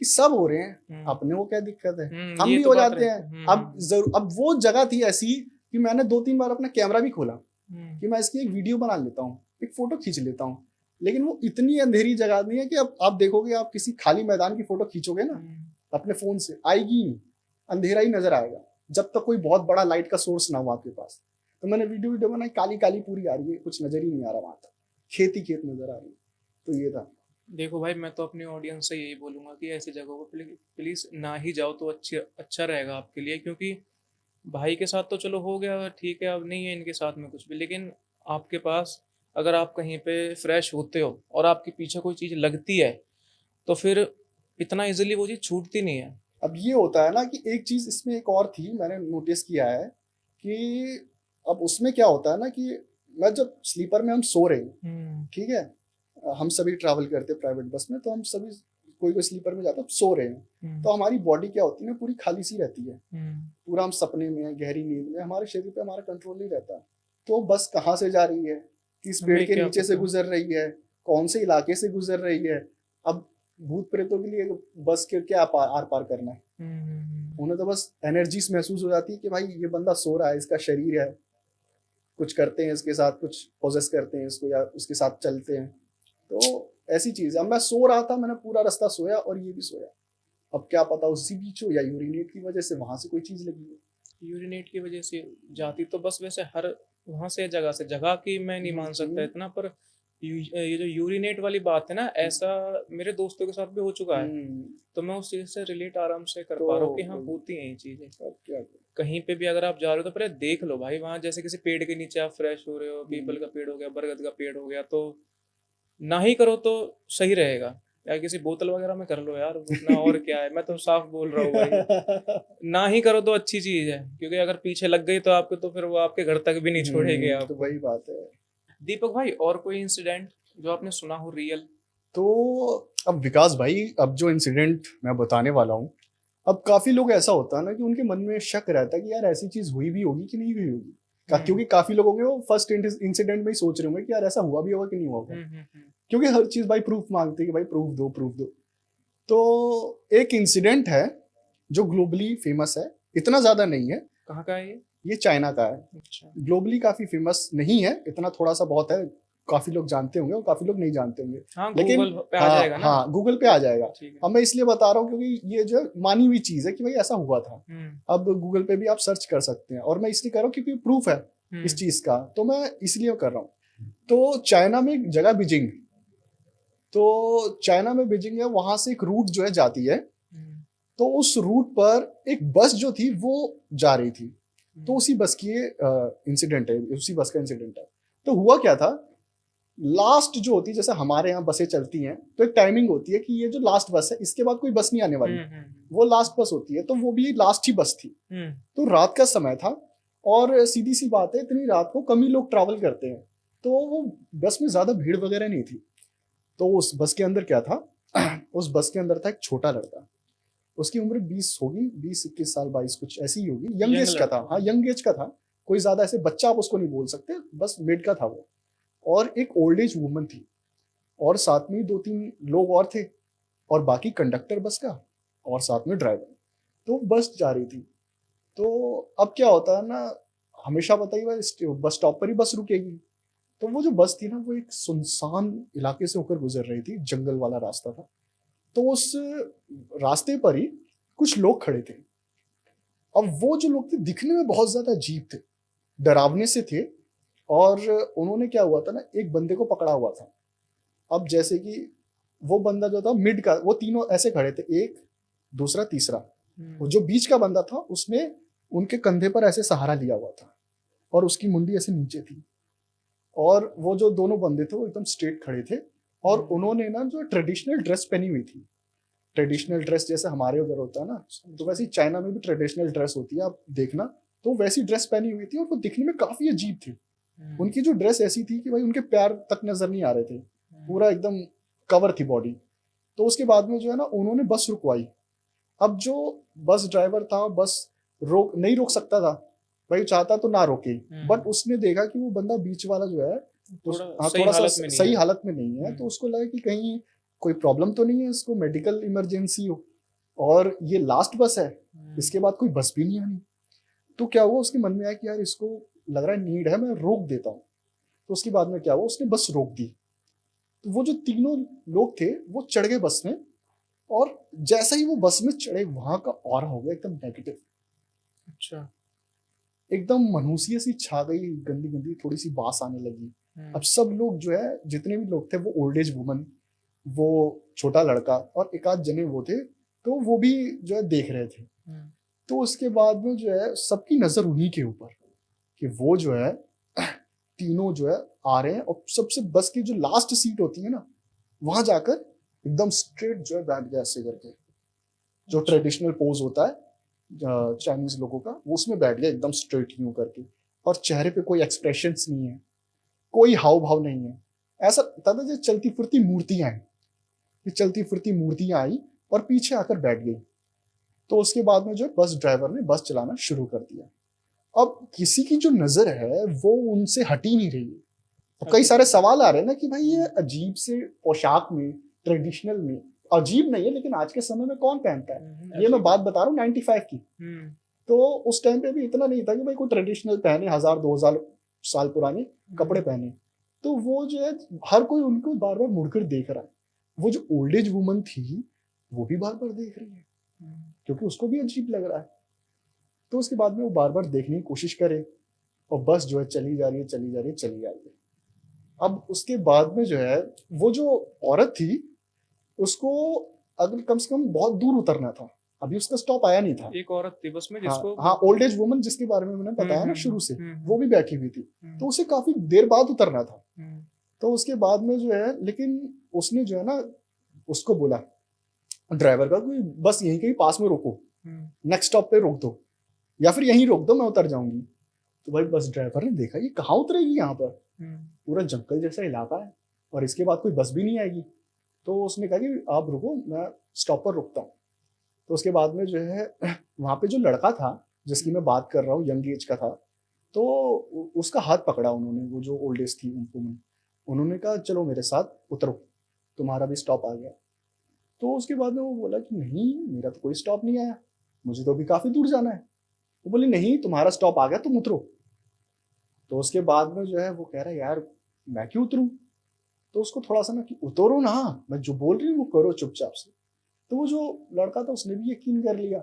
कि सब हो रहे हैं, हम्म। अपने को क्या दिक्कत है, हम ये भी तो हो बात जाते रहती हैं। है। अब वो जगह थी ऐसी कि मैंने 2-3 बार अपना कैमरा भी खोला हम्म। कि मैं इसकी एक वीडियो बना लेता हूँ, एक फोटो खींच लेता हूँ। लेकिन वो इतनी अंधेरी जगह नहीं है कि अब आप देखोगे, आप किसी खाली मैदान की फोटो खींचोगे ना अपने फोन से, आएगी नहीं, अंधेरा ही नजर आएगा जब तक कोई बहुत बड़ा लाइट का सोर्स ना हो आपके पास। तो मैंने वीडियो बनाई, काली काली पूरी आ रही है, कुछ नजर ही नहीं आ रहा वहां तक, खेत ही खेत नजर आ रही है। तो ये था। देखो भाई, मैं तो अपनी ऑडियंस से यही बोलूंगा कि ऐसी जगहों पर प्लीज ना ही जाओ तो अच्छा रहेगा आपके लिए। क्योंकि भाई के साथ तो चलो हो गया ठीक है, अब नहीं है इनके साथ में कुछ भी, लेकिन आपके पास अगर आप कहीं पे फ्रेश होते हो और आपके पीछे कोई चीज़ लगती है तो फिर इतना इजीली वो चीज़ छूटती नहीं है। अब ये होता है ना कि एक चीज इसमें एक और थी, मैंने नोटिस किया है कि अब उसमें क्या होता है ना कि मैं जब स्लीपर में हम सो रहे हैं, ठीक है, हम सभी ट्रैवल करते हैं प्राइवेट बस में, तो हम सभी कोई कोई स्लीपर में जाता है, सो रहे हैं, तो हमारी बॉडी क्या होती है ना, पूरी खाली सी रहती है, पूरा हम सपने में हैं, गहरी नींद में, हमारे शरीर पे हमारा कंट्रोल नहीं रहता। तो बस कहाँ से जा रही है, किस पेड़ हमें के क्या नीचे से पता। गुजर रही है, कौन से इलाके से गुजर रही है। अब भूत प्रेतों के लिए बस के क्या आर पार करना है, उन्हें तो बस एनर्जीज महसूस हो जाती है कि भाई ये बंदा सो रहा है, इसका शरीर है, कुछ करते हैं इसके साथ, कुछ पोजेस करते हैं इसको या उसके साथ चलते हैं। तो ऐसी चीज है। अब मैं सो रहा था, मैंने पूरा रास्ता सोया और ये भी सोया। अब क्या पता उसी बीच हो या यूरिनेट की वजह से वहां से कोई चीज लगी है। यूरिनेट की वजह से जाती तो बस वैसे हर वहां से जगह की मैं नहीं मान सकता इतना, पर ये जो यूरिनेट वाली बात है ना, ऐसा मेरे दोस्तों के साथ भी हो चुका है। तो मैं उस चीज से रिलेट आराम से कर तो पा रहा हूँ कि हाँ होती हैं ये चीजें। अब क्या करें? कहीं पे भी अगर आप जा रहे हो तो पहले देख लो भाई, वहां जैसे किसी पेड़ के नीचे आप फ्रेश हो रहे हो, पीपल का पेड़ हो गया, बरगद का पेड़ हो गया, तो ना ही करो तो सही रहेगा। या किसी बोतल वगैरह में कर लो यार, उतना और क्या है, मैं तो साफ बोल रहा हूँ भाई। ना ही करो तो अच्छी चीज है, क्योंकि अगर पीछे लग गई तो आपको, तो फिर वो आपके घर तक भी नहीं छोड़ेंगे तो आपको। वही बात है। दीपक भाई, और कोई इंसिडेंट जो आपने सुना हो रियल। तो अब विकास भाई, अब जो इंसिडेंट मैं बताने वाला हूँ, अब काफी लोग ऐसा होता है ना कि उनके मन में शक रहता है कि यार ऐसी चीज हुई भी होगी कि नहीं हुई होगी। क्योंकि काफी लोग होंगे वो फर्स्ट इंसिडेंट में ही सोच रहे होंगे कि यार ऐसा हुआ भी होगा कि नहीं हुआ होगा। क्योंकि हर चीज भाई प्रूफ मांगते हैं कि भाई प्रूफ दो प्रूफ दो। तो एक इंसिडेंट है जो ग्लोबली फेमस है, इतना ज्यादा नहीं है। कहाँ का है ये चाइना का है। अच्छा। ग्लोबली काफी फेमस नहीं है, इतना थोड़ा सा बहुत है, काफी लोग जानते होंगे और काफी लोग नहीं जानते होंगे। हाँ, लेकिन गूगल पे आ हाँ जाएगा ना। हाँ, गूगल पे आ जाएगा। ठीक है। अब मैं इसलिए बता रहा हूँ क्योंकि ये जो है मानी हुई चीज है कि भाई ऐसा हुआ था। अब गूगल पे भी आप सर्च कर सकते हैं, और मैं इसलिए कर रहा हूँ क्योंकि प्रूफ है इस चीज का, तो मैं इसलिए कर रहा हूँ। तो चाइना में एक जगह बीजिंग, तो चाइना में बीजिंग है, वहां से एक रूट जो है जाती है। तो उस रूट पर एक बस जो थी वो जा रही थी, तो उसी बस की इंसिडेंट है, उसी बस का इंसिडेंट है। तो हुआ क्या था, लास्ट जो होती है, जैसे हमारे यहाँ बसें चलती हैं तो एक टाइमिंग होती है कि ये जो लास्ट बस है इसके बाद कोई बस नहीं आने वाली, वो लास्ट बस होती है। तो वो भी लास्ट ही बस थी। तो रात का समय था, और सीधी सी बात है, इतनी रात को कम ही लोग ट्रैवल करते हैं, तो वो बस में ज्यादा भीड़ वगैरह नहीं थी। तो उस बस के अंदर क्या था, उस बस के अंदर था एक छोटा लड़का, उसकी उम्र 20 होगी, 20-21 साल, 22 कुछ ऐसी ही होगी, यंग एज का था। हाँ, यंग एज का था, कोई ज्यादा ऐसे बच्चा आप उसको नहीं बोल सकते, बस मिड का था वो। और एक ओल्ड एज वुमन थी, और साथ में 2-3 लोग और थे, और बाकी कंडक्टर बस का, और साथ में ड्राइवर। तो बस जा रही थी। तो अब क्या होता है ना, हमेशा पता ही बस स्टॉप पर ही बस रुकेगी। तो वो जो बस थी ना, वो एक सुनसान इलाके से होकर गुजर रही थी, जंगल वाला रास्ता था। तो उस रास्ते पर ही कुछ लोग खड़े थे। अब वो जो लोग थे दिखने में बहुत ज्यादा अजीब थे, डरावने से थे, और उन्होंने क्या हुआ था ना, एक बंदे को पकड़ा हुआ था। अब जैसे कि वो बंदा जो था मिड का, वो तीनों ऐसे खड़े थे, एक, दूसरा, तीसरा। वो हम्म, जो बीच का बंदा था उसने उनके कंधे पर ऐसे सहारा लिया हुआ था और उसकी मुंडी ऐसे नीचे थी, और वो जो दोनों बंदे थे वो एकदम स्ट्रेट खड़े थे, और उन्होंने ना जो ट्रेडिशनल ड्रेस पहनी हुई थी, ट्रेडिशनल ड्रेस जैसे हमारे उधर होता है ना, तो वैसे ही चाइना में भी ट्रेडिशनल ड्रेस होती है, आप देखना। तो वैसी ड्रेस पहनी हुई थी और वो दिखने में काफी अजीब थी। उनकी जो ड्रेस ऐसी थी कि भाई उनके पैर तक नजर नहीं आ रहे थे, पूरा एकदम कवर थी बॉडी। तो उसके बाद में जो है ना उन्होंने बस रुकवाई। अब जो बस ड्राइवर था, बस रोक नहीं रोक सकता था, भाई चाहता तो ना रोके, बट उसने देखा कि वो बंदा बीच वाला जो है थोड़ा हाँ सही थोड़ा सा हालत में नहीं सही है। हालत में नहीं है, तो उसको लगा कि कहीं कोई प्रॉब्लम तो नहीं है, इसको मेडिकल इमरजेंसी हो, और ये लास्ट बस है, इसके बाद कोई बस भी नहीं आनी। तो क्या हुआ, उसके मन में आया कि यार इसको लग रहा है नीड है, मैं रोक देता हूँ। तो उसके बाद में क्या हुआ, उसने बस रोक दी। तो वो जो तीनों लोग थे वो चढ़ गए बस में, और जैसा ही वो बस में चढ़े वहां का ऑरा हो गया एकदम नेगेटिव, अच्छा। एकदम मनहूसियत सी छा गई, गंदी गंदी थोड़ी सी बास आने लगी। अब सब लोग जो है, जितने भी लोग थे, वो ओल्ड एज वुमन, वो छोटा लड़का और एक आध जने वो थे, तो वो भी जो है देख रहे थे। तो उसके बाद में जो है सबकी नजर उन्हीं के ऊपर, कि वो जो है तीनों जो है आ रहे हैं, और सबसे बस की जो लास्ट सीट होती है ना, वहां जाकर एकदम स्ट्रेट जो है बैठ गया ऐसे करके, जो अच्छा। ट्रेडिशनल पोज होता है चाइनीज लोगों का, वो उसमें बैठ गया एकदम स्ट्रेट यूं करके, और चेहरे पे कोई एक्सप्रेशंस नहीं है, कोई हाव भाव नहीं है। ऐसा था जो चलती फिरती मूर्तियां हैं, ये चलती फिरती मूर्तियां आई और पीछे आकर बैठ गई। तो उसके बाद में जो बस ड्राइवर ने बस चलाना शुरू कर दिया। अब किसी की जो नजर है वो उनसे हट ही नहीं रही है। तो कई अच्छा। सारे सवाल आ रहे हैं ना कि भाई ये अजीब से पोशाक में, ट्रेडिशनल में, अजीब नहीं है लेकिन आज के समय में कौन पहनता है, ये मैं बात बता रहा हूँ 95 की। तो उस टाइम पे भी इतना नहीं था कि भाई कोई ट्रेडिशनल पहने, 1000 2000 साल पुराने कपड़े पहने। तो वो जो है हर कोई उनको बार बार मुड़कर देख रहा है। वो जो ओल्ड एज वुमन थी वो भी बार बार देख रही है, क्योंकि उसको भी अजीब लग रहा है। तो उसके बाद में वो बार बार देखने की कोशिश करे, और बस जो है चली जा रही है, चली जा रही है, चली जा रही है। अब उसके बाद में जो है वो जो औरत थी उसको अगर कम से कम बहुत दूर उतरना था, अभी उसका स्टॉप आया नहीं था। एक औरत थी बस में हाँ जिसको हाँ, ओल्ड एज वुमन जिसके बारे में मैंने बताया ना शुरू से, वो भी बैठी हुई थी, तो उसे काफी देर बाद उतरना था। तो उसके बाद में जो है, लेकिन उसने जो है ना उसको बोला ड्राइवर का, कोई बस यहीं कहीं पास में रोको, नेक्स्ट स्टॉप पे रोक दो, या फिर यहीं रोक दो, मैं उतर जाऊंगी। तो भाई बस ड्राइवर ने देखा ये कहाँ उतरेगी, यहाँ पर पूरा जंगल जैसा इलाका है और इसके बाद कोई बस भी नहीं आएगी। तो उसने कहा कि आप रुको, मैं स्टॉप पर रुकता हूँ। तो उसके बाद में जो है वहां पे जो लड़का था जिसकी मैं बात कर रहा हूँ, यंग एज का था, तो उसका हाथ पकड़ा उन्होंने, वो जो ओल्ड एज थी उन्होंने उन्होंने कहा चलो मेरे साथ उतरो, तुम्हारा भी स्टॉप आ गया। तो उसके बाद में वो बोला कि नहीं मेरा तो कोई स्टॉप नहीं आया, मुझे तो अभी काफी दूर जाना है। वो बोली नहीं तुम्हारा स्टॉप आ गया, तुम उतरो। तो उसके बाद में जो है वो कह रहा है यार मैं क्यों उतरूं। तो उसको थोड़ा सा ना कि उतरो ना, मैं जो बोल रही हूँ वो करो चुपचाप से। तो वो जो लड़का था उसने भी यकीन कर लिया।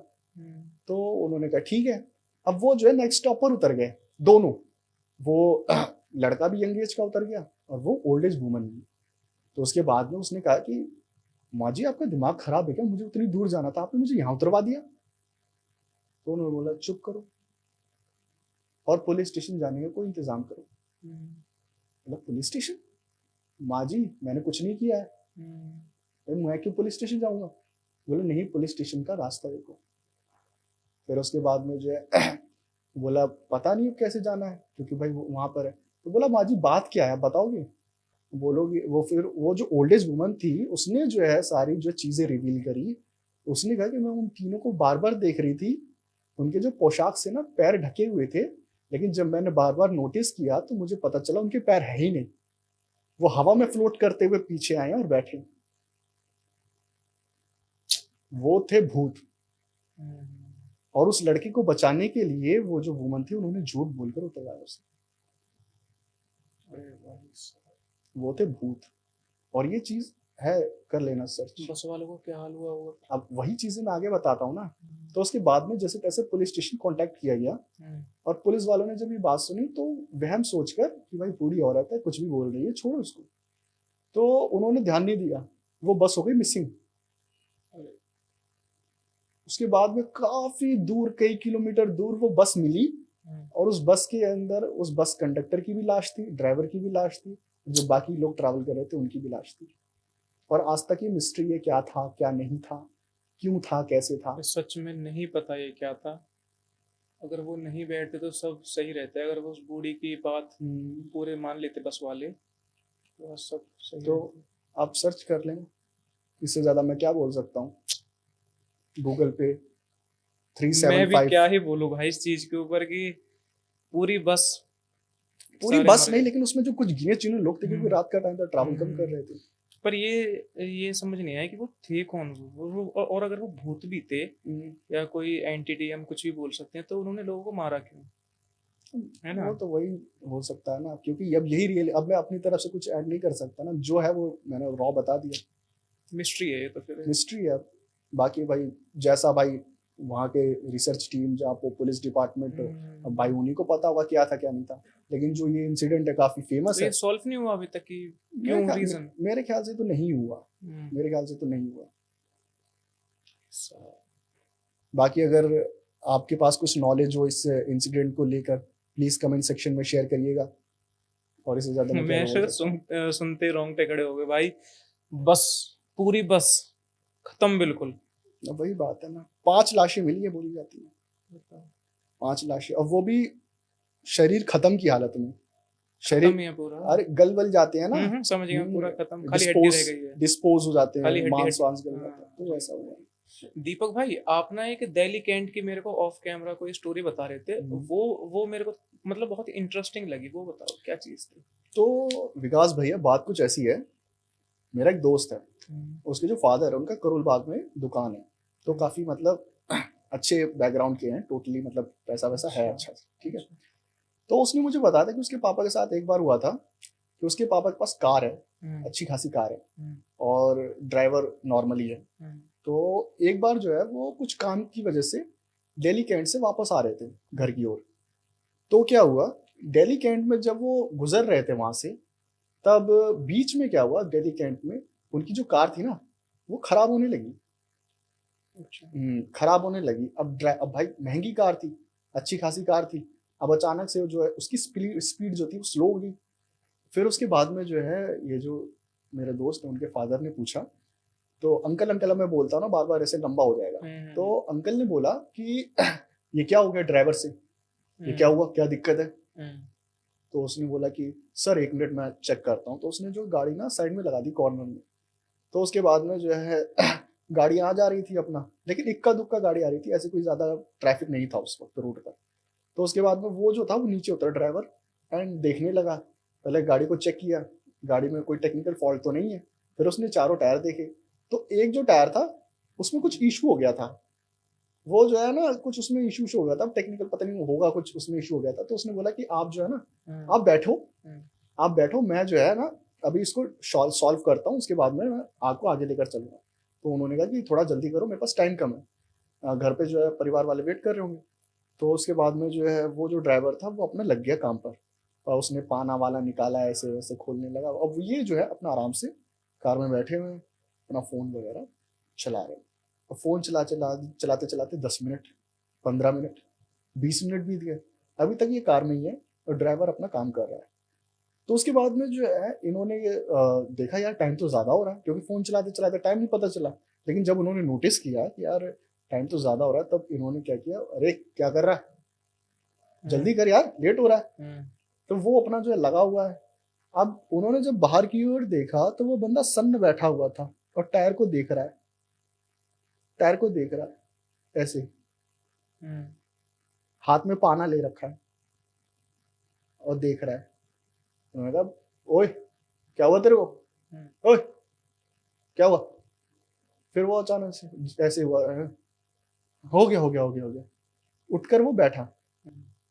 तो उन्होंने कहा ठीक है। अब वो जो है नेक्स्ट स्टॉप पर उतर गए दोनों, वो लड़का भी यंग एज का उतर गया और वो ओल्ड एज वुमन भी। तो उसके बाद में उसने कहा कि माँ जी आपका दिमाग खराब है क्या, मुझे उतनी दूर जाना था, आपने मुझे यहाँ उतरवा दिया। तो उन्होंने बोला चुप करो और पुलिस स्टेशन जाने का कोई इंतजाम करो। मतलब पुलिस स्टेशन, माँ जी मैंने कुछ नहीं किया है, मैं क्यों पुलिस स्टेशन जाऊंगा। बोले नहीं पुलिस स्टेशन का रास्ता देखो। फिर उसके बाद में जो है बोला पता नहीं कैसे जाना है क्योंकि भाई वो वहां पर है। तो बोला माँ जी बात क्या है बताओगे, बोलोगे। वो फिर वो जो ओल्ड एज वुमन थी उसने जो है सारी जो चीजें रिवील करी। उसने कहा कि मैं उन तीनों को बार बार देख रही थी, उनके जो पोशाक से ना पैर ढके हुए थे, लेकिन जब मैंने बार बार नोटिस किया तो मुझे पता चला उनके पैर है ही नहीं, वो हवा में फ्लोट करते हुए पीछे आए और बैठे। वो थे भूत। और उस लड़की को बचाने के लिए वो जो वुमन थी उन्होंने झूठ बोलकर उतरवाया उसे। वो थे भूत। और ये चीज है, कर लेना सर्च। बस वालों को क्या हाल हुआ होगा। अब वही चीजें मैं आगे बताता हूँ ना। तो उसके बाद में जैसे तैसे पुलिस स्टेशन कांटेक्ट किया गया, और पुलिस वालों ने जब ये बात सुनी तो वहम सोचकर कि भाई बूढ़ी औरत है कुछ भी बोल रही है छोड़ो उसको, तो उन्होंने ध्यान नहीं दिया। वो बस हो गई मिसिंग। उसके बाद में काफी दूर, कई किलोमीटर दूर वो बस मिली, और उस बस के अंदर उस बस कंडक्टर की भी लाश थी, ड्राइवर की भी लाश थी, जो बाकी लोग ट्रैवल कर रहे थे उनकी भी लाश थी। और आज तक ये मिस्ट्री है, क्या था क्या नहीं था, क्यों था कैसे था। सच में नहीं पता ये क्या था। अगर वो नहीं बैठते तो सब सही रहता है, अगर वो उस बूढ़ी की बात पूरे मान लेते बस वाले तो सब सही तो रहता। आप सर्च कर लें, इससे ज्यादा मैं क्या बोल सकता हूँ। गूगल पे मैं भी 375, क्या ही बोलूं भाई इस चीज के ऊपर कि पूरी बस पूरी सारे बस मर नहीं, गए। लेकिन उसमें जो कुछ गिने चुने लोग थे, क्योंकि रात का टाइम था, ट्रैवल कम कर रहे थे। पर ये समझ नहीं आया कि वो थे कौन और अगर वो भूत भी थे या कोई एंटिटी, हम कुछ भी बोल सकते हैं, तो उन्होंने लोगों को मारा क्यों, है ना। वो तो वही हो सकता है ना, क्योंकि अब यही रियल, अब मैं अपनी तरफ से कुछ ऐड नहीं कर सकता ना, जो है वो मैंने रॉ बता दिया। मिस्ट्री है ये तो फिर। हिस्ट्री है। बाकी भाई जैसा भाई वहाँ के रिसर्च टीम, जो आपको पुलिस डिपार्टमेंट, अब भाई उन्हीं को पता होगा क्या था क्या नहीं था। लेकिन जो ये इंसिडेंट है काफी फेमस तो है। ये सॉल्व नहीं हुआ अभी तक कि क्यों, रीजन। मेरे ख्याल से तो नहीं हुआ, मेरे ख्याल से तो नहीं हुआ। बाकी अगर आपके पास कुछ नॉलेज हो इस इंसिडेंट को लेकर, प्लीज कमेंट सेक्शन में शेयर करिएगा। और इससे ज्यादा मैं क्या मैं बोल शायद सकता हूँ। सुनते रोंगटे खड़े हो गए भाई। बस, पूरी बस खत्म बिल्कुल। अब वही बात है ना, 5 लाशें मिली है बोली जाती है, 5 लाशें, और वो भी शरीर खत्म की हालत में। खत्म शरीर, ही है पूरा। अरे गल वल जाते हैं ना, समझ गया, पूरा खत्म, खाली हड्डी डिस्पोज रह गई है। डिस्पोज हो जाते हैं, खाली हड्डी मांस हड्डी। वांस गल जाता है, तो वैसा हुआ। दीपक भाई, आप ना एक दिल्ली कैंट की मेरे को ऑफ कैमरा कोई स्टोरी बता रहे थे, वो मेरे को मतलब बहुत इंटरेस्टिंग लगी, वो बताओ क्या चीज थी। तो विकास भैया, बात कुछ ऐसी है। मेरा एक दोस्त है, उसके जो फादर है उनका करोल बाग में दुकान है। तो काफी मतलब अच्छे बैकग्राउंड के हैं, टोटली मतलब पैसा वैसा है अच्छा, ठीक है। तो उसने मुझे बताया था कि उसके पापा के साथ एक बार हुआ था कि उसके पापा के पास कार है, अच्छी खासी कार है, और ड्राइवर नॉर्मली है। तो एक बार जो है वो कुछ काम की वजह से दिल्ली कैंट से वापस आ रहे थे घर की ओर। तो क्या हुआ, दिल्ली कैंट में जब वो गुजर रहे थे वहां से, तब बीच में क्या हुआ, दिल्ली कैंट में उनकी जो कार थी ना, वो खराब होने लगी। खराब होने लगी। अब भाई महंगी कार थी, अच्छी खासी कार थी। अब अचानक से जो है उसकी स्पीड जो थी वो स्लो हो गई। फिर उसके बाद में जो है, ये जो मेरे दोस्त है उनके फादर ने पूछा, तो अंकल अंकल अब मैं बोलता हूँ ना बार बार, ऐसे लंबा हो जाएगा। तो अंकल ने बोला कि ये क्या हो गया ड्राइवर से, ये क्या हुआ, क्या दिक्कत है। तो उसने बोला कि सर 1 मिनट मैं चेक करता हूँ। तो उसने जो गाड़ी ना साइड में लगा दी कॉर्नर में। तो उसके बाद में जो है गाड़ी आ जा रही थी अपना, लेकिन इक्का दुक्का गाड़ी आ रही थी, ऐसे कोई ज्यादा ट्रैफिक नहीं था उस वक्त रूट पर। तो उसके बाद में वो जो था वो नीचे उतरा ड्राइवर, एंड देखने लगा, पहले गाड़ी को चेक किया, गाड़ी में कोई टेक्निकल फॉल्ट तो नहीं है। फिर उसने चारों टायर देखे, तो एक जो टायर था उसमें कुछ इशू हो गया था। वो जो है ना कुछ उसमें इशू हो गया था, टेक्निकल पता नहीं होगा, कुछ उसमें इशू हो गया था। तो उसने बोला कि आप जो है ना, आप बैठो, मैं जो है ना अभी इसको सॉल्व करता हूँ, उसके बाद में मैं आपको आगे लेकर चलूंगा। तो उन्होंने कहा कि थोड़ा जल्दी करो, मेरे पास टाइम कम है, घर पे जो है परिवार वाले वेट कर रहे होंगे। तो उसके बाद में जो है वो जो ड्राइवर था वो अपना लग गया काम पर, और उसने पाना वाला निकाला, ऐसे वैसे खोलने लगा। अब ये जो है अपना आराम से कार में बैठे हुए हैं, अपना फ़ोन वगैरह चला रहे हैं। और फ़ोन चलाते चलाते 10 मिनट, 15 मिनट, 20 मिनट बीत गए, अभी तक ये कार में ही है और ड्राइवर अपना काम कर रहा है। तो उसके बाद में जो है इन्होंने ये देखा, यार टाइम तो ज़्यादा हो रहा है, क्योंकि फ़ोन चलाते चलाते टाइम नहीं पता चला। लेकिन जब उन्होंने नोटिस किया कि यार टाइम तो ज़्यादा हो रहा है, तब इन्होंने क्या किया, अरे क्या कर रहा है, जल्दी कर यार, लेट हो रहा है। तो वो अपना जो है लगा हुआ है। अब उन्होंने जब बाहर की ओर देखा तो वो बंदा सन्न बैठा हुआ था और टायर को देख रहा है, टायर को देख रहा है ऐसे, हाथ में पाना ले रखा है और देख रहा है। उन्होंने कहा, ओए क्या हुआ तेरे को, ओए क्या हुआ। फिर वो अचानक से ऐसे हुआ, हो गया हो गया हो गया हो गया, उठकर वो बैठा,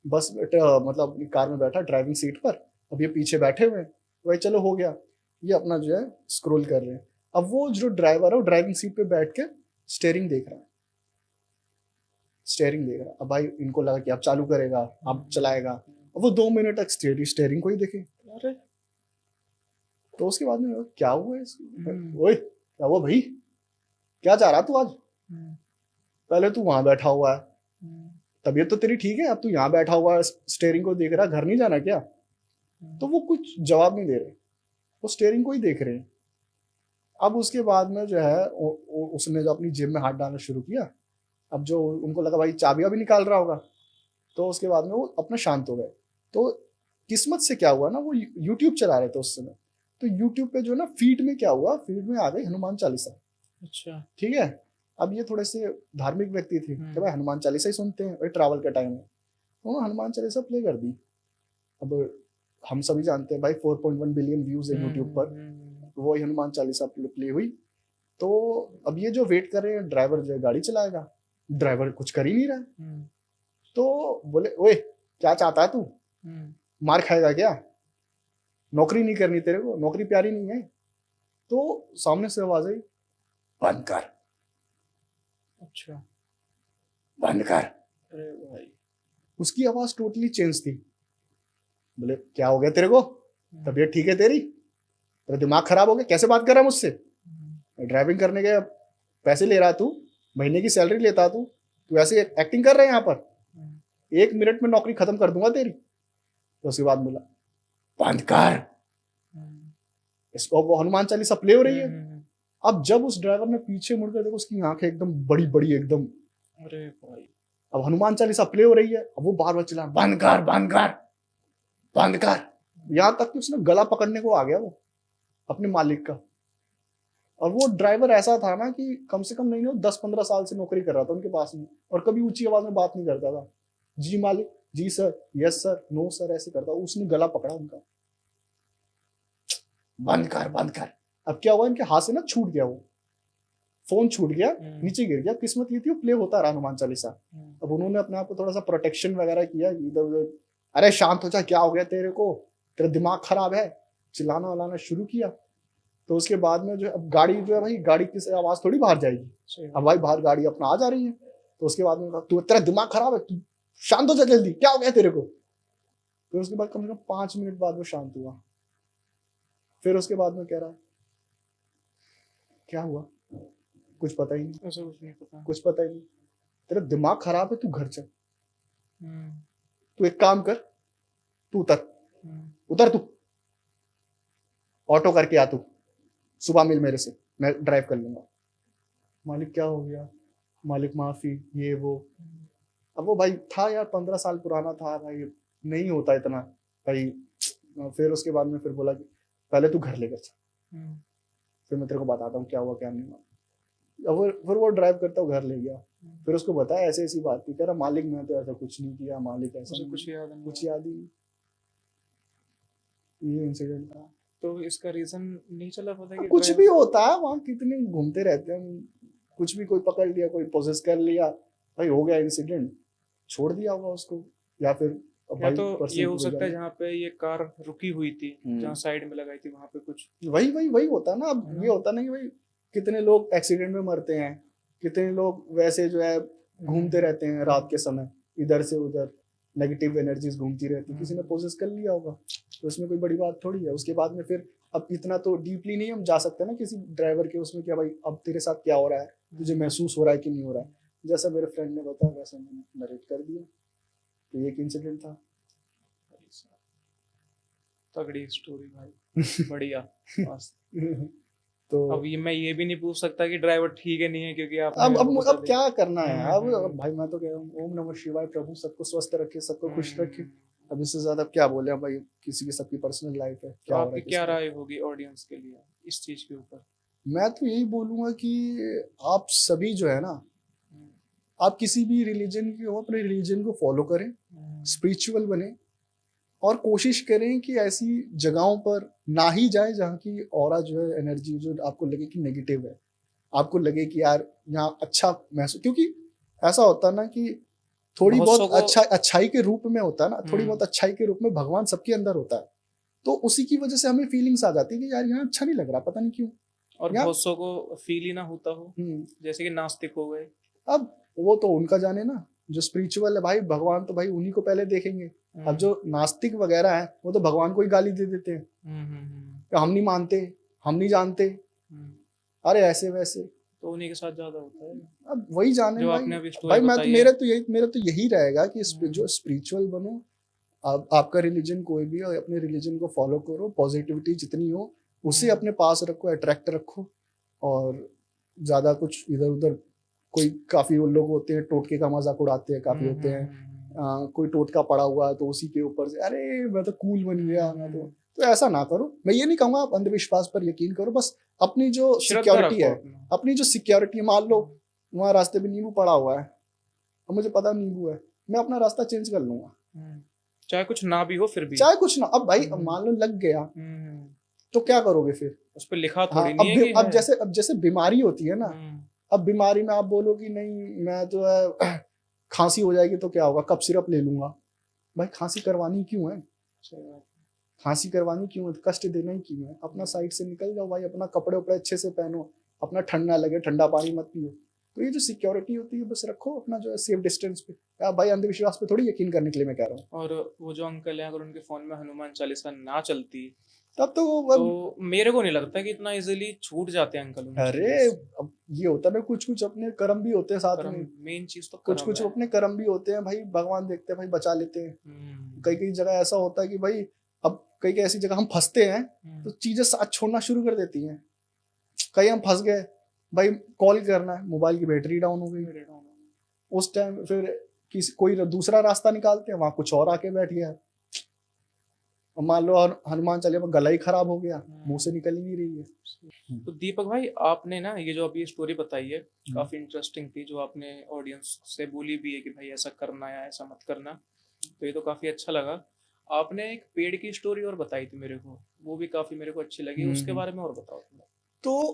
बस मतलब अपनी कार में बैठा ड्राइविंग सीट पर। अब ये पीछे बैठे हुए हैं, वही चलो हो गया, ये अपना जो है स्क्रॉल कर रहे हैं। अब वो जो ड्राइवर है वो ड्राइविंग सीट पे बैठ के स्टेयरिंग देख रहा है, स्टेयरिंग देख रहा है। अब भाई इनको लगा कि अब चालू करेगा, अब चलाएगा। अब वो 2 मिनट तक स्टेयरिंग को ही देखे। अरे तो उसके बाद में क्या हुआ है, ओए क्या वो भाई, क्या चाह रहा तू आज? पहले तू वहां बैठा हुआ है, तबीयत तो तेरी ठीक है, अब तू यहाँ बैठा हुआ है, स्टेयरिंग को देख रहा है, घर नहीं जाना क्या? तो वो कुछ जवाब नहीं दे रहे, वो स्टेयरिंग को ही देख रहे हैं। अब उसके बाद में जो है उसने जो अपनी जेब में हाथ डालना शुरू किया, अब जो उनको लगा भाई चाबियां भी निकाल रहा होगा, तो उसके बाद में वो अपना शांत हो गए। तो किस्मत से क्या हुआ ना, वो यूट्यूब चला रहे थे उस समय, तो यूट्यूब पे जो है ना फीड में क्या हुआ, फीड में आ गई हनुमान चालीसा। अच्छा। ठीक है, अब ये थोड़े से धार्मिक व्यक्ति थे कि भाई हनुमान चालीसा ही सुनते हैं, ट्रैवल के टाइम में, तो हनुमान चालीसा प्ले कर दी। अब हम सभी जानते हैं भाई 4.1 बिलियन व्यूज है यूट्यूब पर, तो वो हनुमान चालीसा प्ले हुई। तो अब ये जो वेट कर रहे हैं, ड्राइवर जो है गाड़ी चलाएगा, ड्राइवर कुछ कर ही नहीं रहा है, तो बोले ओए क्या चाहता है तू, मार खाएगा क्या, नौकरी नहीं करनी तेरे को, नौकरी प्यारी नहीं है? तो सामने से आवाज आई, बंद कर। अच्छा। बंद कर। अरे भाई। उसकी आवाज टोटली चेंज थी। बोले क्या हो गया तेरे को, तबीयत ठीक है तेरी, तेरा दिमाग खराब हो गया, कैसे बात कर रहा है मुझसे? ड्राइविंग करने के पैसे ले रहा तू, महीने की सैलरी लेता तू ऐसे एक्टिंग कर रहा है यहाँ पर, 1 मिनट में नौकरी खत्म कर दूंगा तेरी। तो उसके बाद बोला बंद कर। इसको वो हनुमान चालीसा प्ले हो रही है। अब जब उस ड्राइवर ने पीछे मुड़कर देखो, उसकी आंखें एकदम बड़ी बड़ी एकदम, अरे भाई। अब हनुमान चालीसा प्ले हो रही है, अब वो बार बार चिल्ला बंद कर बंद कर बंद कर, यहां तक कि उसने गला पकड़ने को आ गया वो अपने मालिक का। और वो ड्राइवर ऐसा था ना कि कम से कम नहीं हो 10-15 साल से नौकरी कर रहा था उनके पास में, और कभी ऊंची आवाज में बात नहीं करता था, जी मालिक, जी sir, yes sir, no sir, ऐसे करता। उसने गला पकड़ा उनका, बंद कर बंद कर। अब क्या हुआ, इनके हाथ से ना छूट गया, वो फोन छूट गया, नीचे गिर गया। किस्मत ये थी वो प्ले होता रहा हनुमान चालीसा। अब उन्होंने अपने आप को थोड़ा सा प्रोटेक्शन वगैरह किया, इधर उधर, अरे शांत हो जा, क्या हो गया तेरे को, तेरा दिमाग खराब है, चिल्लाना वालाना शुरू किया। तो उसके बाद में जो अब गाड़ी जो है भाई, गाड़ी की आवाज थोड़ी बाहर जाएगी, अब भाई बाहर गाड़ी अपना आ जा रही है। तो उसके बाद में तू, तेरा दिमाग खराब है, तू शांत हो जा जल्दी, क्या हो गया तेरे को? फिर उसके बाद कम से कम 5 मिनट बाद वो शांत हुआ। फिर उसके बाद में कह रहा क्या हुआ, कुछ पता ही नहीं, ऐसा कुछ नहीं पता। कुछ पता ही नहीं, तेरा दिमाग खराब है, तू घर चल, तू एक काम कर, तू उतर, उतर तू, ऑटो करके आ, तू सुबह मिल मेरे से, मैं ड्राइव कर लूंगा। मालिक क्या हो गया, मालिक माफी, ये वो। अब वो भाई था यार 15 साल पुराना था भाई, नहीं होता इतना भाई। फिर उसके बाद में फिर बोला कि पहले तू घर लेकर चल, फिर मैं तेरे को बताता हूँ क्या हुआ क्या नहीं हुआ। अब फिर वो ड्राइव करता हुआ घर ले गया। फिर उसको बताया ऐसे ऐसी बात थी, कह रहा मालिक मैं तो ऐसा कुछ नहीं किया, मालिक ऐसा कुछ याद नहीं, कुछ याद ही नहीं, ये इंसिडेंट था। तो इसका रीजन नहीं चला पता कि कुछ भी होता है वहाँ, कितने घूमते रहते हैं, कुछ भी, कोई पकड़ लिया, कोई पोजेस कर लिया, भाई हो गया इंसिडेंट, छोड़ दिया होगा उसको, या फिर या तो ये हो सकता है जहाँ पे ये कार रुकी हुई थी, जहाँ साइड में लगाई थी, वहां पे कुछ वही होता है ना। अब ये होता ना कि भाई कितने लोग एक्सीडेंट में मरते हैं, कितने लोग वैसे जो है घूमते रहते हैं रात के समय, इधर से उधर नेगेटिव एनर्जीज घूमती रहती, किसी ने पोजेस कर लिया होगा, तो उसमें कोई बड़ी बात थोड़ी है। उसके बाद में फिर अब इतना तो डीपली नहीं हम जा सकते ना किसी ड्राइवर के उसमें, क्या भाई अब तेरे साथ क्या हो रहा है, तुझे महसूस हो रहा है कि नहीं हो रहा है। जैसा मेरे फ्रेंड ने बताया वैसा मैंने नरेट कर दिया। तो ये एक इंसिडेंट था। तगड़ी स्टोरी भाई, बढ़िया। तो अब ये मैं ये भी नहीं पूछ सकता कि ड्राइवर ठीक है नहीं है, क्योंकि आप अब क्या करना है, अब भाई मैं तो कह रहा हूँ ओम नमः शिवाय, प्रभु सबको स्वस्थ रखे, सबको खुश रखे। अब इससे ज्यादा क्या बोले भाई, किसी की सबकी पर्सनल लाइफ है, क्या हो रहा है, क्या राय होगी ऑडियंस के लिए इस चीज के ऊपर? मैं तो यही बोलूंगा कि आप सभी जो है ना, आप किसी भी रिलीजन की हो, अपने रिलीजन को फॉलो करें, स्पिरिचुअल बने, और कोशिश करें कि ऐसी जगहों पर ना ही जाए जहाँ की ऑरा जो है, एनर्जी जो आपको लगे कि नेगेटिव है, आपको लगे कि यार यहाँ अच्छा महसूस, क्योंकि ऐसा होता है ना कि थोड़ी बहुत अच्छाई के रूप में होता है ना, थोड़ी बहुत अच्छाई के रूप में भगवान सबके अंदर होता है, तो उसी की वजह से हमें फीलिंग्स आ जाती है कि यार यहाँ अच्छा नहीं लग रहा, पता नहीं क्यों। और बहुत सौ को फील ही ना होता हो, जैसे कि नास्तिक हो गए। अब वो तो उनका जाने ना, जो स्पिरिचुअल है भाई, भगवान तो भाई उन्हीं को पहले देखेंगे। अब जो नास्तिक वगैरह है वो तो भगवान को ही गाली दे देते हैं, हम नहीं मानते, हम नहीं जानते। अरे ऐसे वैसे। तो उन्हीं के साथ ज्यादा होता है अब वही जाने जो भाई। आपने अभी स्टोरी भाई मैं तो बताई है। मेरा तो यही रहेगा कि हम्म, जो स्पिरिचुअल बनो। आपका रिलीजन कोई भी हो, अपने रिलीजन को फॉलो करो, पॉजिटिविटी जितनी हो उसे हम्म, अपने पास रखो, अट्रैक्ट रखो। और ज्यादा कुछ इधर उधर, कोई काफी वो लोग होते हैं टोटके का मजाक उड़ाते हैं, काफी होते हैं। कोई टोटका पड़ा हुआ है तो उसी के ऊपर से अरे मैं तो कूल बन गया, मैं तो ऐसा ना करो। मैं ये नहीं कहूंगा आप अंधविश्वास पर यकीन करो, बस अपनी जो श्रद्धा सिक्योरिटी रखो है, अपना। अपनी जो सिक्योरिटी, मान लो वहां रास्ते में नींबू पड़ा हुआ है और मुझे पता नींबू है, मैं अपना रास्ता चेंज कर लूंगा। चाहे कुछ ना भी हो फिर भी। चाहे कुछ ना, अब भाई अब हम्म, मान लो लग गया हम्म, तो क्या करोगे फिर? उस पर लिखा हाँ, थोड़ी नहीं है कि है। अब जैसे बीमारी होती है ना, हम्म, अब बीमारी में आप बोलो कि नहीं मैं जो है खांसी हो जाएगी तो क्या होगा, कफ सिरप ले लूंगा। भाई खांसी करवानी क्यों है? सही बात खांसी करवानी क्यों है? कष्ट देना ही क्यों है? अपना है। साइड से निकल जाओ भाई, अपना कपड़े उपड़े अच्छे से पहनो, अपना ठंडा लगे ठंडा पानी मत पियो। तो ये जो सिक्योरिटी होती है बस रखो अपना जो है सेफ डिस्टेंस पे। भाई अंधविश्वास पे थोड़ी यकीन करने के लिए मैं कह रहा हूँ। और वो जो अंकल हैं, अगर उनके फोन में हनुमान चालीसा ना चलती तब तो तो मेरे को नहीं लगता कि इतना इजीली छूट जाते हैं अंकल उन अरे चीजों से। अब ये होता है ना, कुछ कुछ अपने कर्म भी होते हैं साथ कर्म, में। मेन चीज तो कुछ कर्म कुछ है। अपने कर्म भी होते हैं भाई, भगवान देखते हैं भाई, बचा लेते हैं। कई हम्म, कई जगह ऐसा होता है कि भाई अब कई कई ऐसी जगह हम फंसते हैं तो हम्म, चीजें साथ छोड़ना शुरू कर देती हैं। कहीं हम फंस गए भाई, कॉल करना है, मोबाइल की बैटरी डाउन हो गई, मेरे डाउन। उस टाइम फिर किसी कोई दूसरा रास्ता निकालते हैं, वहां कुछ और आके बैठ गया। और मान लो हनुमान चालीसा में गला ही खराब हो गया, मुंह से निकल ही नहीं रही है। तो दीपक भाई, आपने ना ये जो अभी स्टोरी बताई है हम्म, काफी इंटरेस्टिंग थी, जो आपने ऑडियंस से बोली भी है कि भाई ऐसा करना या ऐसा मत करना, तो ये तो काफी अच्छा लगा। आपने एक पेड़ की स्टोरी और बताई थी मेरे को, वो भी काफी मेरे को अच्छी लगी, उसके हम्म। बारे में और बताओ थोड़ा। तो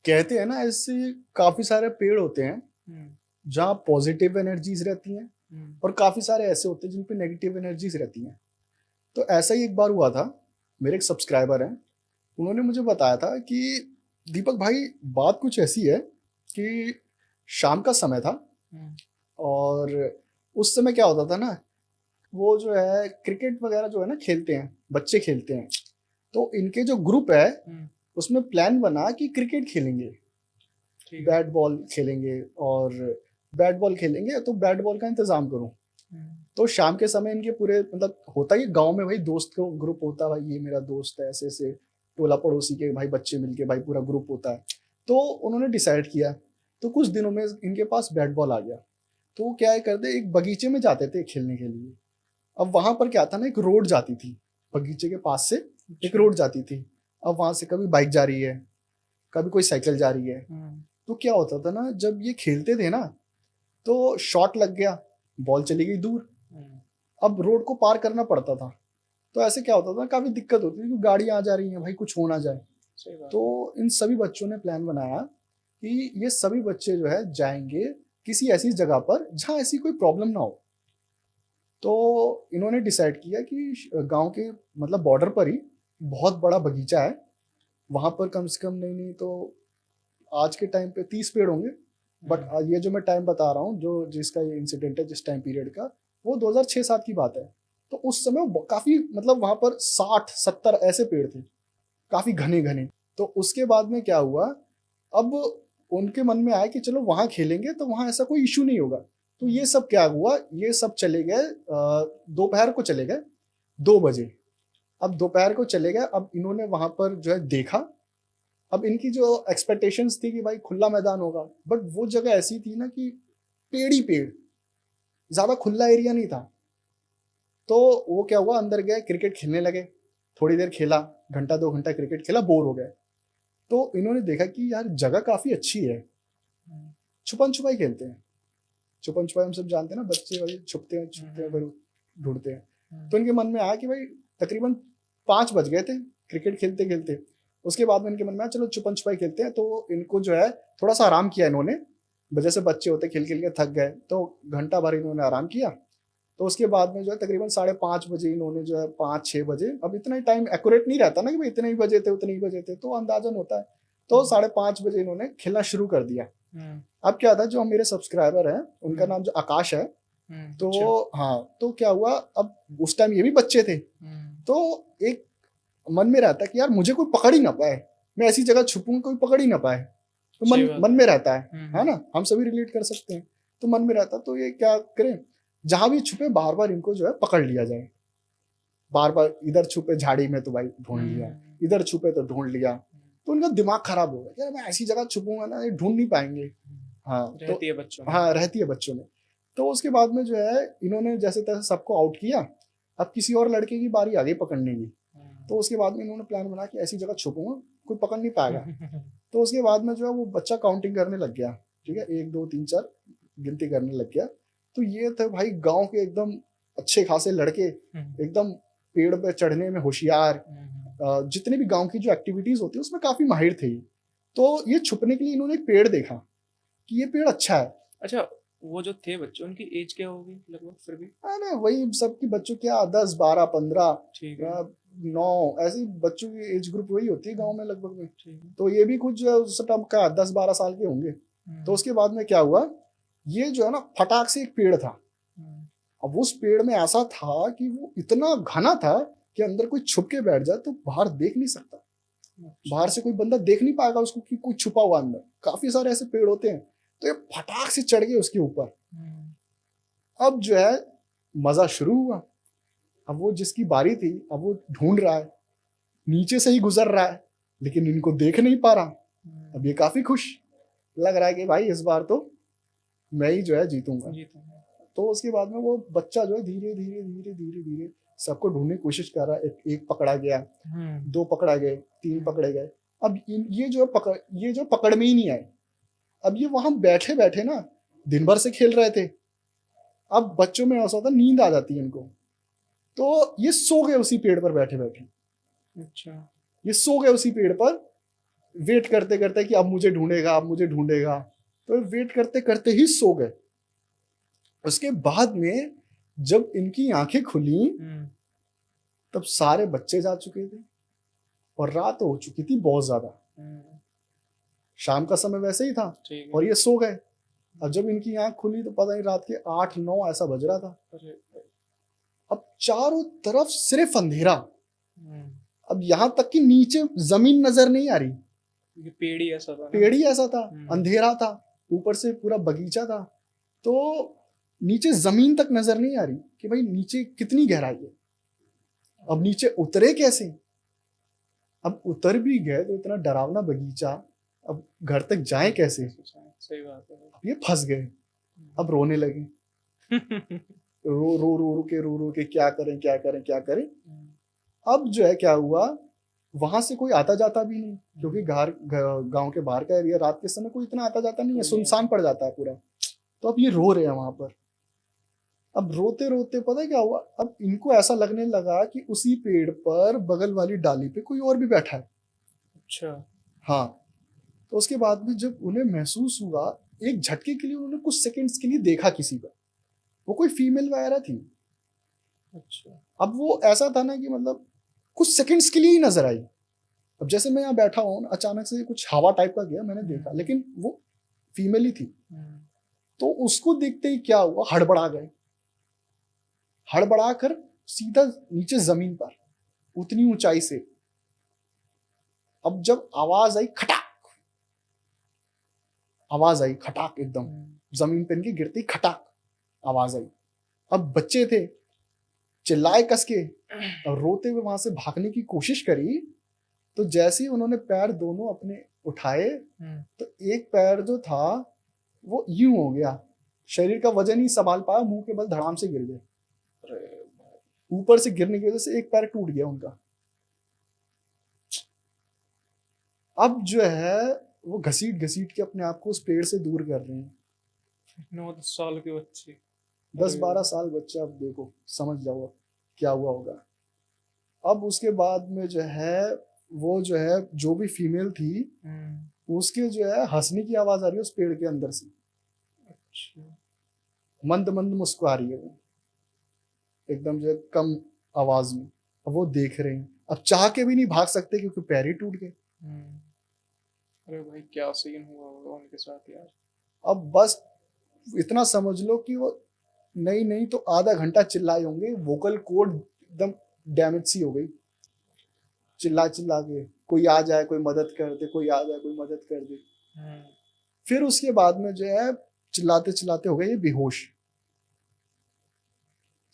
कहते हैं ना ऐसे काफी सारे पेड़ होते हैं हम्म, जहाँ पॉजिटिव एनर्जीज रहती हैं हम्म, और काफी सारे ऐसे होते हैं जिन पे नेगेटिव एनर्जीज रहती हैं। तो ऐसा ही एक बार हुआ था, मेरे एक सब्सक्राइबर हैं, उन्होंने मुझे बताया था कि दीपक भाई बात कुछ ऐसी है कि शाम का समय था हम्म, और उस समय क्या होता था ना, वो जो है क्रिकेट वगैरह जो है ना खेलते हैं, बच्चे खेलते हैं। तो इनके जो ग्रुप है हम्म, उसमें प्लान बना कि क्रिकेट खेलेंगे, ठीक है। बैट बॉल खेलेंगे, और बैट बॉल खेलेंगे तो बैट बॉल का इंतजाम करूं। हम्म, तो शाम के समय इनके पूरे मतलब होता ही गांव में भाई, दोस्त को ग्रुप होता है भाई, ये मेरा दोस्त है, ऐसे ऐसे टोला पड़ोसी के भाई बच्चे मिलके भाई पूरा ग्रुप होता है। तो उन्होंने डिसाइड किया, तो कुछ दिनों में इनके पास बैट बॉल आ गया। तो वो क्या है करते, एक बगीचे में जाते थे खेलने के लिए। अब वहां पर क्या था ना, एक रोड जाती थी, बगीचे के पास से एक अच्छा। रोड जाती थी। अब वहां से कभी बाइक जा रही है, कभी कोई साइकिल जा रही है। हम्म, तो क्या होता था ना, जब ये खेलते थे ना तो शॉट लग गया, बॉल चली गई दूर, हम्म, अब रोड को पार करना पड़ता था। तो ऐसे क्या होता था, काफी दिक्कत होती थी क्योंकि गाड़ियां आ जा रही हैं भाई, कुछ हो ना जाए। सही बात है। तो इन सभी बच्चों ने प्लान बनाया कि ये सभी बच्चे जो है जाएंगे किसी ऐसी जगह पर जहाँ ऐसी कोई प्रॉब्लम ना हो। तो इन्होंने डिसाइड किया कि गांव के मतलब बॉर्डर पर ही बहुत बड़ा बगीचा है, वहां पर कम से कम नहीं नहीं तो आज के टाइम पे 30 पेड़ होंगे। बट हम्म, ये जो मैं टाइम बता रहा हूँ, जो जिसका ये इंसिडेंट है जिस टाइम पीरियड का, वो 2006-7 की बात है। तो उस समय काफी मतलब वहां पर 60-70 ऐसे पेड़ थे, काफी घने घने। तो उसके बाद में क्या हुआ, अब उनके मन में आया कि चलो वहां खेलेंगे तो वहां ऐसा कोई इशू नहीं होगा। तो ये सब क्या हुआ, ये सब चले गए दोपहर को चले गए 2 बजे। अब दोपहर को चले गए, अब इन्होंने वहां पर जो है देखा। अब इनकी जो एक्सपेक्टेशंस थी कि भाई खुला मैदान होगा, बट वो जगह ऐसी थी ना कि पेड़ ही पेड़, ज्यादा खुला एरिया नहीं था। तो वो क्या हुआ, अंदर गए क्रिकेट खेलने लगे, थोड़ी देर खेला, घंटा 2 घंटा क्रिकेट खेला, बोर हो गए। तो इन्होंने देखा कि यार जगह काफी अच्छी है, हम्म, छुपन छुपाई खेलते हैं। छुपन छुपाई हम सब जानते हैं ना, बच्चे भाई छुपते हैं हम्म, फिर ढूंढते हैं। हम्म, तो इनके मन में आया कि भाई तकरीबन 5 बज गए थे क्रिकेट खेलते खेलते। उसके बाद में इनके मन में आया चलो छुपन छुपाई खेलते हैं। तो इनको जो है थोड़ा सा आराम किया इन्होंने, जैसे बच्चे होते खेल खेल के थक गए, तो घंटा भर इन्होंने आराम किया। तो उसके बाद में जो है तकरीबन 5:30 बजे इन्होंने जो है 5-6 बजे, अब इतना ही टाइम एक्यूरेट नहीं रहता ना कि भाई इतने ही बजे थे उतने ही बजे थे, तो अंदाजन होता है। तो 5:30 बजे इन्होंने खेलना शुरू कर दिया। हम्म, अब क्या था, जो मेरे सब्सक्राइबर हैं उनका हम्म, नाम जो आकाश है, अच्छा। तो हाँ, तो क्या हुआ, अब उस टाइम ये भी बच्चे थे। हम्म, तो एक मन में रहता कि यार मुझे कोई पकड़ ही ना पाए, मैं ऐसी जगह छुपूं कोई पकड़ ही ना पाए। तो सही मन बात मन है। में रहता है हम्म, ना, हम सभी रिलेट कर सकते हैं। तो मन में रहता है, तो ये क्या करें, जहां भी छुपे बार बार इनको जो है पकड़ लिया जाए। बार बार इधर छुपे झाड़ी में तो भाई ढूंढ लिया, इधर छुपे तो ढूंढ लिया। तो उनका दिमाग खराब हो गया, यार मैं ऐसी जगह छुपूंगा ना, ये ढूंढ नहीं पाएंगे। हाँ तो रहती है बच्चों में। हाँ रहती है बच्चों में। तो उसके बाद में जो है इन्होंने जैसे तैसे सबको आउट किया। अब किसी और लड़के की बारी आ गई पकड़ने की। तो उसके बाद में इन्होंने प्लान बना कि ऐसी जगह छुपूंगा, कोई पकड़ नहीं पाएगा। तो उसके बाद में जो है वो बच्चा काउंटिंग करने लग गया, ठीक है, 1 2 3 4 गिनती करने लग गया। तो ये थे भाई गांव के एकदम अच्छे खासे लड़के, एकदम पेड़ पे चढ़ने में होशियार, जितने भी गांव की जो एक्टिविटीज होती है उसमें काफी माहिर थे ये। तो ये छुपने के लिए इन्होंने एक पेड़ देखा कि ये पेड़ अच्छा है। अच्छा, वो जो थे बच्चे उनकी एज क्या होगी लगभग फिर भी? है ना, वही सबकी बच्चों क्या 10 12 15, ठीक है। 9, ऐसी बच्चों की एज ग्रुप वही होती है गांव में लगभग में। ठीक है। तो ये भी कुछ जो है उस टाइम का 10 12 साल के होंगे। तो उसके बाद में क्या हुआ, ये जो है ना फटाक से एक पेड़ था। अब उस पेड़ में ऐसा था कि वो इतना घना था कि अंदर कोई छुप के बैठ जाए तो बाहर देख नहीं सकता। बाहर से कोई बंदा देख नहीं पाएगा उसको कि कोई छुपा हुआ अंदर। काफी सारे ऐसे पेड़ होते हैं। तो ये फटाक से चढ़ गए उसके ऊपर। अब जो है मजा शुरू हुआ। अब वो जिसकी बारी थी, अब वो ढूंढ रहा है, नीचे से ही गुजर रहा है, लेकिन इनको देख नहीं पा रहा। अब ये काफी खुश लग रहा है कि भाई इस बार तो मैं ही जो है जीतूंगा। तो उसके बाद में वो बच्चा जो है धीरे धीरे धीरे धीरे धीरे सबको ढूंढने की कोशिश कर रहा है। एक पकड़ा गया, 2 पकड़ा गए, 3 पकड़े गए। अब ये जो पकड़ में ही नहीं आए। अब ये वहां बैठे बैठे ना दिन भर से खेल रहे थे। अब बच्चों में ऐसा होता है नींद आ जाती है इनको। तो ये सो गए उसी पेड़ पर बैठे बैठे। अच्छा। ये सो गए उसी पेड़ पर वेट करते करते कि अब मुझे ढूंढेगा, अब मुझे ढूंढेगा। तो वेट करते करते ही सो गए। उसके बाद में जब इनकी आंखें खुली तब सारे बच्चे जा चुके थे और रात हो चुकी थी बहुत ज्यादा। शाम का समय वैसे ही था और ये सो गए। अब जब इनकी आंख खुली तो पता नहीं रात के 8 9 ऐसा बज रहा था। अब चारों तरफ सिर्फ अंधेरा। अब यहां तक कि नीचे जमीन नजर नहीं आ रही। पेड़ ही ऐसा था, पेड़ ही ऐसा था, अंधेरा था, ऊपर से पूरा बगीचा था। तो नीचे जमीन तक नजर नहीं आ रही कि भाई नीचे कितनी गहराई है। अब नीचे उतरे कैसे। अब उतर भी गए तो इतना डरावना बगीचा, अब घर तक जाए कैसे। सही बात है। अब ये फंस गए। अब रोने लगे, रो रो के क्या करें क्या करें क्या करें। अब जो है क्या हुआ, वहां से कोई आता जाता भी नहीं क्योंकि गांव के बाहर का एरिया, रात के समय कोई इतना आता जाता नहीं है, सुनसान पड़ जाता है पूरा। तो अब ये रो रहे हैं वहां पर। अब रोते रोते पता है क्या हुआ, अब इनको ऐसा लगने लगा कि उसी पेड़ पर बगल वाली डाली पे कोई और भी बैठा है। अच्छा। हाँ। तो उसके बाद में जब उन्हें महसूस हुआ, एक झटके के लिए उन्होंने कुछ सेकंड्स के लिए देखा किसी पर, वो कोई फीमेल वगैरह थी। अच्छा। अब वो ऐसा था ना कि मतलब कुछ सेकंड्स के लिए ही नजर आई। अब जैसे मैं यहाँ बैठा हूँ, अचानक से कुछ हवा टाइप का गया, मैंने देखा, लेकिन वो फीमेल ही थी। तो उसको देखते ही क्या हुआ, हड़बड़ा गए। हड़बड़ा कर सीधा नीचे जमीन पर उतनी ऊंचाई से। अब जब आवाज आई खटाक, आवाज आई खटाक, एकदम जमीन पे इनके गिरते ही खटाक आवाज आई। अब बच्चे थे, चिल्लाए कस के और रोते हुए वहां से भागने की कोशिश करी। तो जैसे ही उन्होंने पैर दोनों अपने उठाए तो एक पैर जो था वो यूं हो गया, शरीर का वजन ही संभाल पाया, मुंह के बल धड़ाम से गिर गए। ऊपर से गिरने की वजह से एक पैर टूट गया उनका। अब जो है वो घसीट घसीट के अपने आप को उस पेड़ से दूर कर रहे हैं। 9 10 साल के बच्चे, 10 12 साल बच्चा, अब देखो समझ जाओ क्या हुआ होगा। अब उसके बाद में जो है वो जो है जो भी फीमेल थी उसके जो है हंसने की आवाज आ रही है उस पेड़ के अंदर से। अच्छा। मंद मंद मुस्कुरा रही है वो, एकदम जो है कम आवाज में। अब वो देख रहे हैं, अब चाह के भी नहीं भाग सकते क्योंकि पैर ही टूट गए। अरे भाई क्या सीन हुआ होगा उनके साथ यार। अब बस इतना समझ लो कि वो नहीं नहीं तो आधा घंटा चिल्लाए होंगे, वोकल कोड एकदम डैमेज सी हो गई। चिल्ला चिल्ला के कोई आ जाए कोई मदद कर दे, कोई आ जाए कोई मदद कर दे। फिर उसके बाद में जो है चिल्लाते चिल्लाते हो गए ये बेहोश।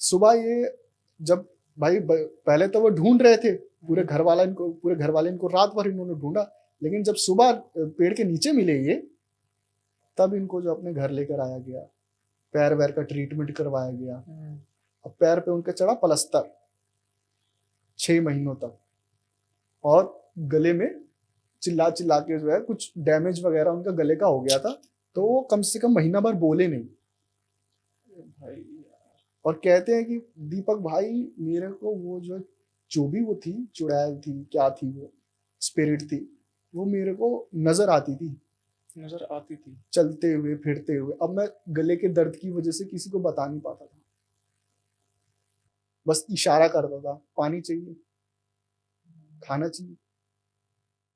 सुबह ये जब भाई पहले तो वो ढूंढ रहे थे पूरे घर वाले इनको रात भर इन्होंने ढूंढा, लेकिन जब सुबह पेड़ के नीचे मिले ये, तब इनको जो अपने घर लेकर आया गया, पैर वैर का ट्रीटमेंट करवाया गया। अब पैर पे उनका चढ़ा पलस्तर 6 महीनों तक, और गले में चिल्ला चिल्ला के जो है कुछ डैमेज वगैरह उनका गले का हो गया था, तो वो कम से कम महीना भर बोले नहीं भाई। और कहते हैं कि दीपक भाई मेरे को वो जो भी वो थी, चुड़ैल थी, क्या थी वो स्पिरिट थी, वो मेरे को नजर आती थी चलते हुए फिरते हुए। अब मैं गले के दर्द की वजह से किसी को बता नहीं पाता था, बस इशारा करता था, पानी चाहिए, खाना चाहिए,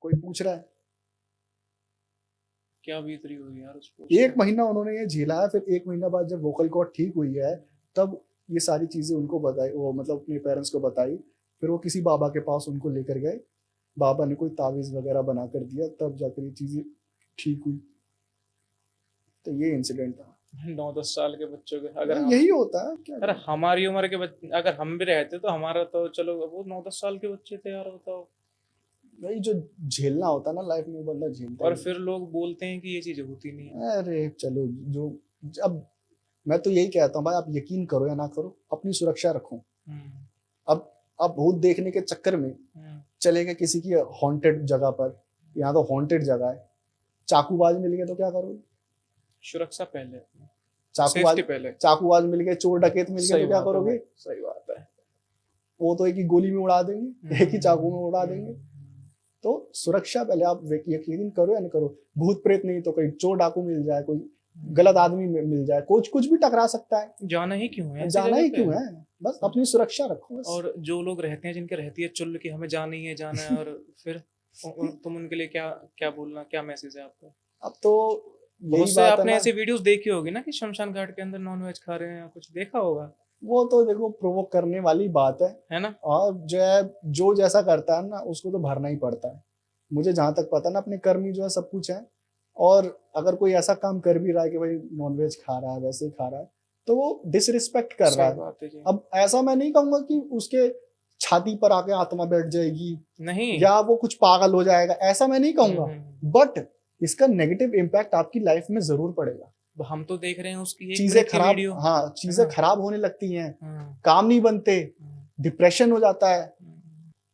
कोई पूछ रहा है। क्या बीत रही होगी यार उसको। 1 महीना उन्होंने ये झेला है। फिर 1 महीना बाद जब वोकल कॉर्ड ठीक हुई है, तब ये सारी चीजें उनको बताई, वो मतलब अपने पेरेंट्स को बताई। फिर वो किसी बाबा के पास उनको लेकर गए, बाबा ने कोई तावीज वगैरह बना कर दिया, तब जाकर ये चीजें ठीक हुई। तो ये इंसिडेंट था। 9-10 साल के बच्चों के अगर यही होता है क्या। अगर हमारी उम्र के बच्चे अगर हम भी रहते तो हमारा तो चलो, वो 9-10 साल के बच्चे थे यार, बताओ। भाई जो झेलना होता है ना लाइफ में, वो बंदा झेलता है। और फिर लोग बोलते हैं कि ये चीजें होती नहीं है। अरे चलो, जो अब मैं तो यही कहता हूँ भाई, आप यकीन करो या ना करो, अपनी सुरक्षा रखो। अब भूत देखने के चक्कर में चले गए किसी की हॉन्टेड जगह पर, यहाँ तो हॉन्टेड जगह है, चाकूबाज मिल गए तो क्या करोगे। सुरक्षा पहले, चाकूबाज मिल गए, चोर डकैत मिल गए तो क्या करोगे। सही बात है। वो तो एक ही गोली में उड़ा देंगे, एक ही चाकू में उड़ा देंगे। तो सुरक्षा पहले, आप यकीन करो या नहीं करो, भूत प्रेत नहीं तो कोई चोर डाकू मिल जाए, कोई गलत आदमी मिल जाए, कुछ भी टकरा सकता है। जाना ही क्यों है, बस अपनी सुरक्षा रखो बस। और जो लोग रहते हैं, जिनके रहती है चुल कि हमें जाना ही है, जाना है, और फिर तुम उनके लिए क्या बोलना, क्या मैसेज है आपका। अब तो बहुत से आपने ऐसी वीडियोस देखी होगी ना कि शमशान घाट के अंदर नॉनवेज खा रहे हैं, कुछ देखा होगा। वो तो देखो प्रोवोक करने वाली बात है ना। और जो जैसा करता है ना, उसको तो भरना ही पड़ता है। मुझे जहां तक पता ना, अपने कर्म ही जो है सब कुछ है। और अगर कोई ऐसा काम कर भी रहा है कि भाई नॉनवेज खा रहा है, वैसे ही खा रहा है, तो वो डिसरिस्पेक्ट कर रहा है। अब ऐसा मैं नहीं कहूंगा कि उसके छाती पर आके आत्मा बैठ जाएगी, नहीं, या वो कुछ पागल हो जाएगा, ऐसा मैं नहीं कहूंगा। बट इसका नेगेटिव इम्पैक्ट आपकी लाइफ में जरूर पड़ेगा। हम तो देख रहे हैं उसकी चीजें खराब, हाँ चीजें खराब होने लगती हैं, काम नहीं बनते, डिप्रेशन हो जाता है,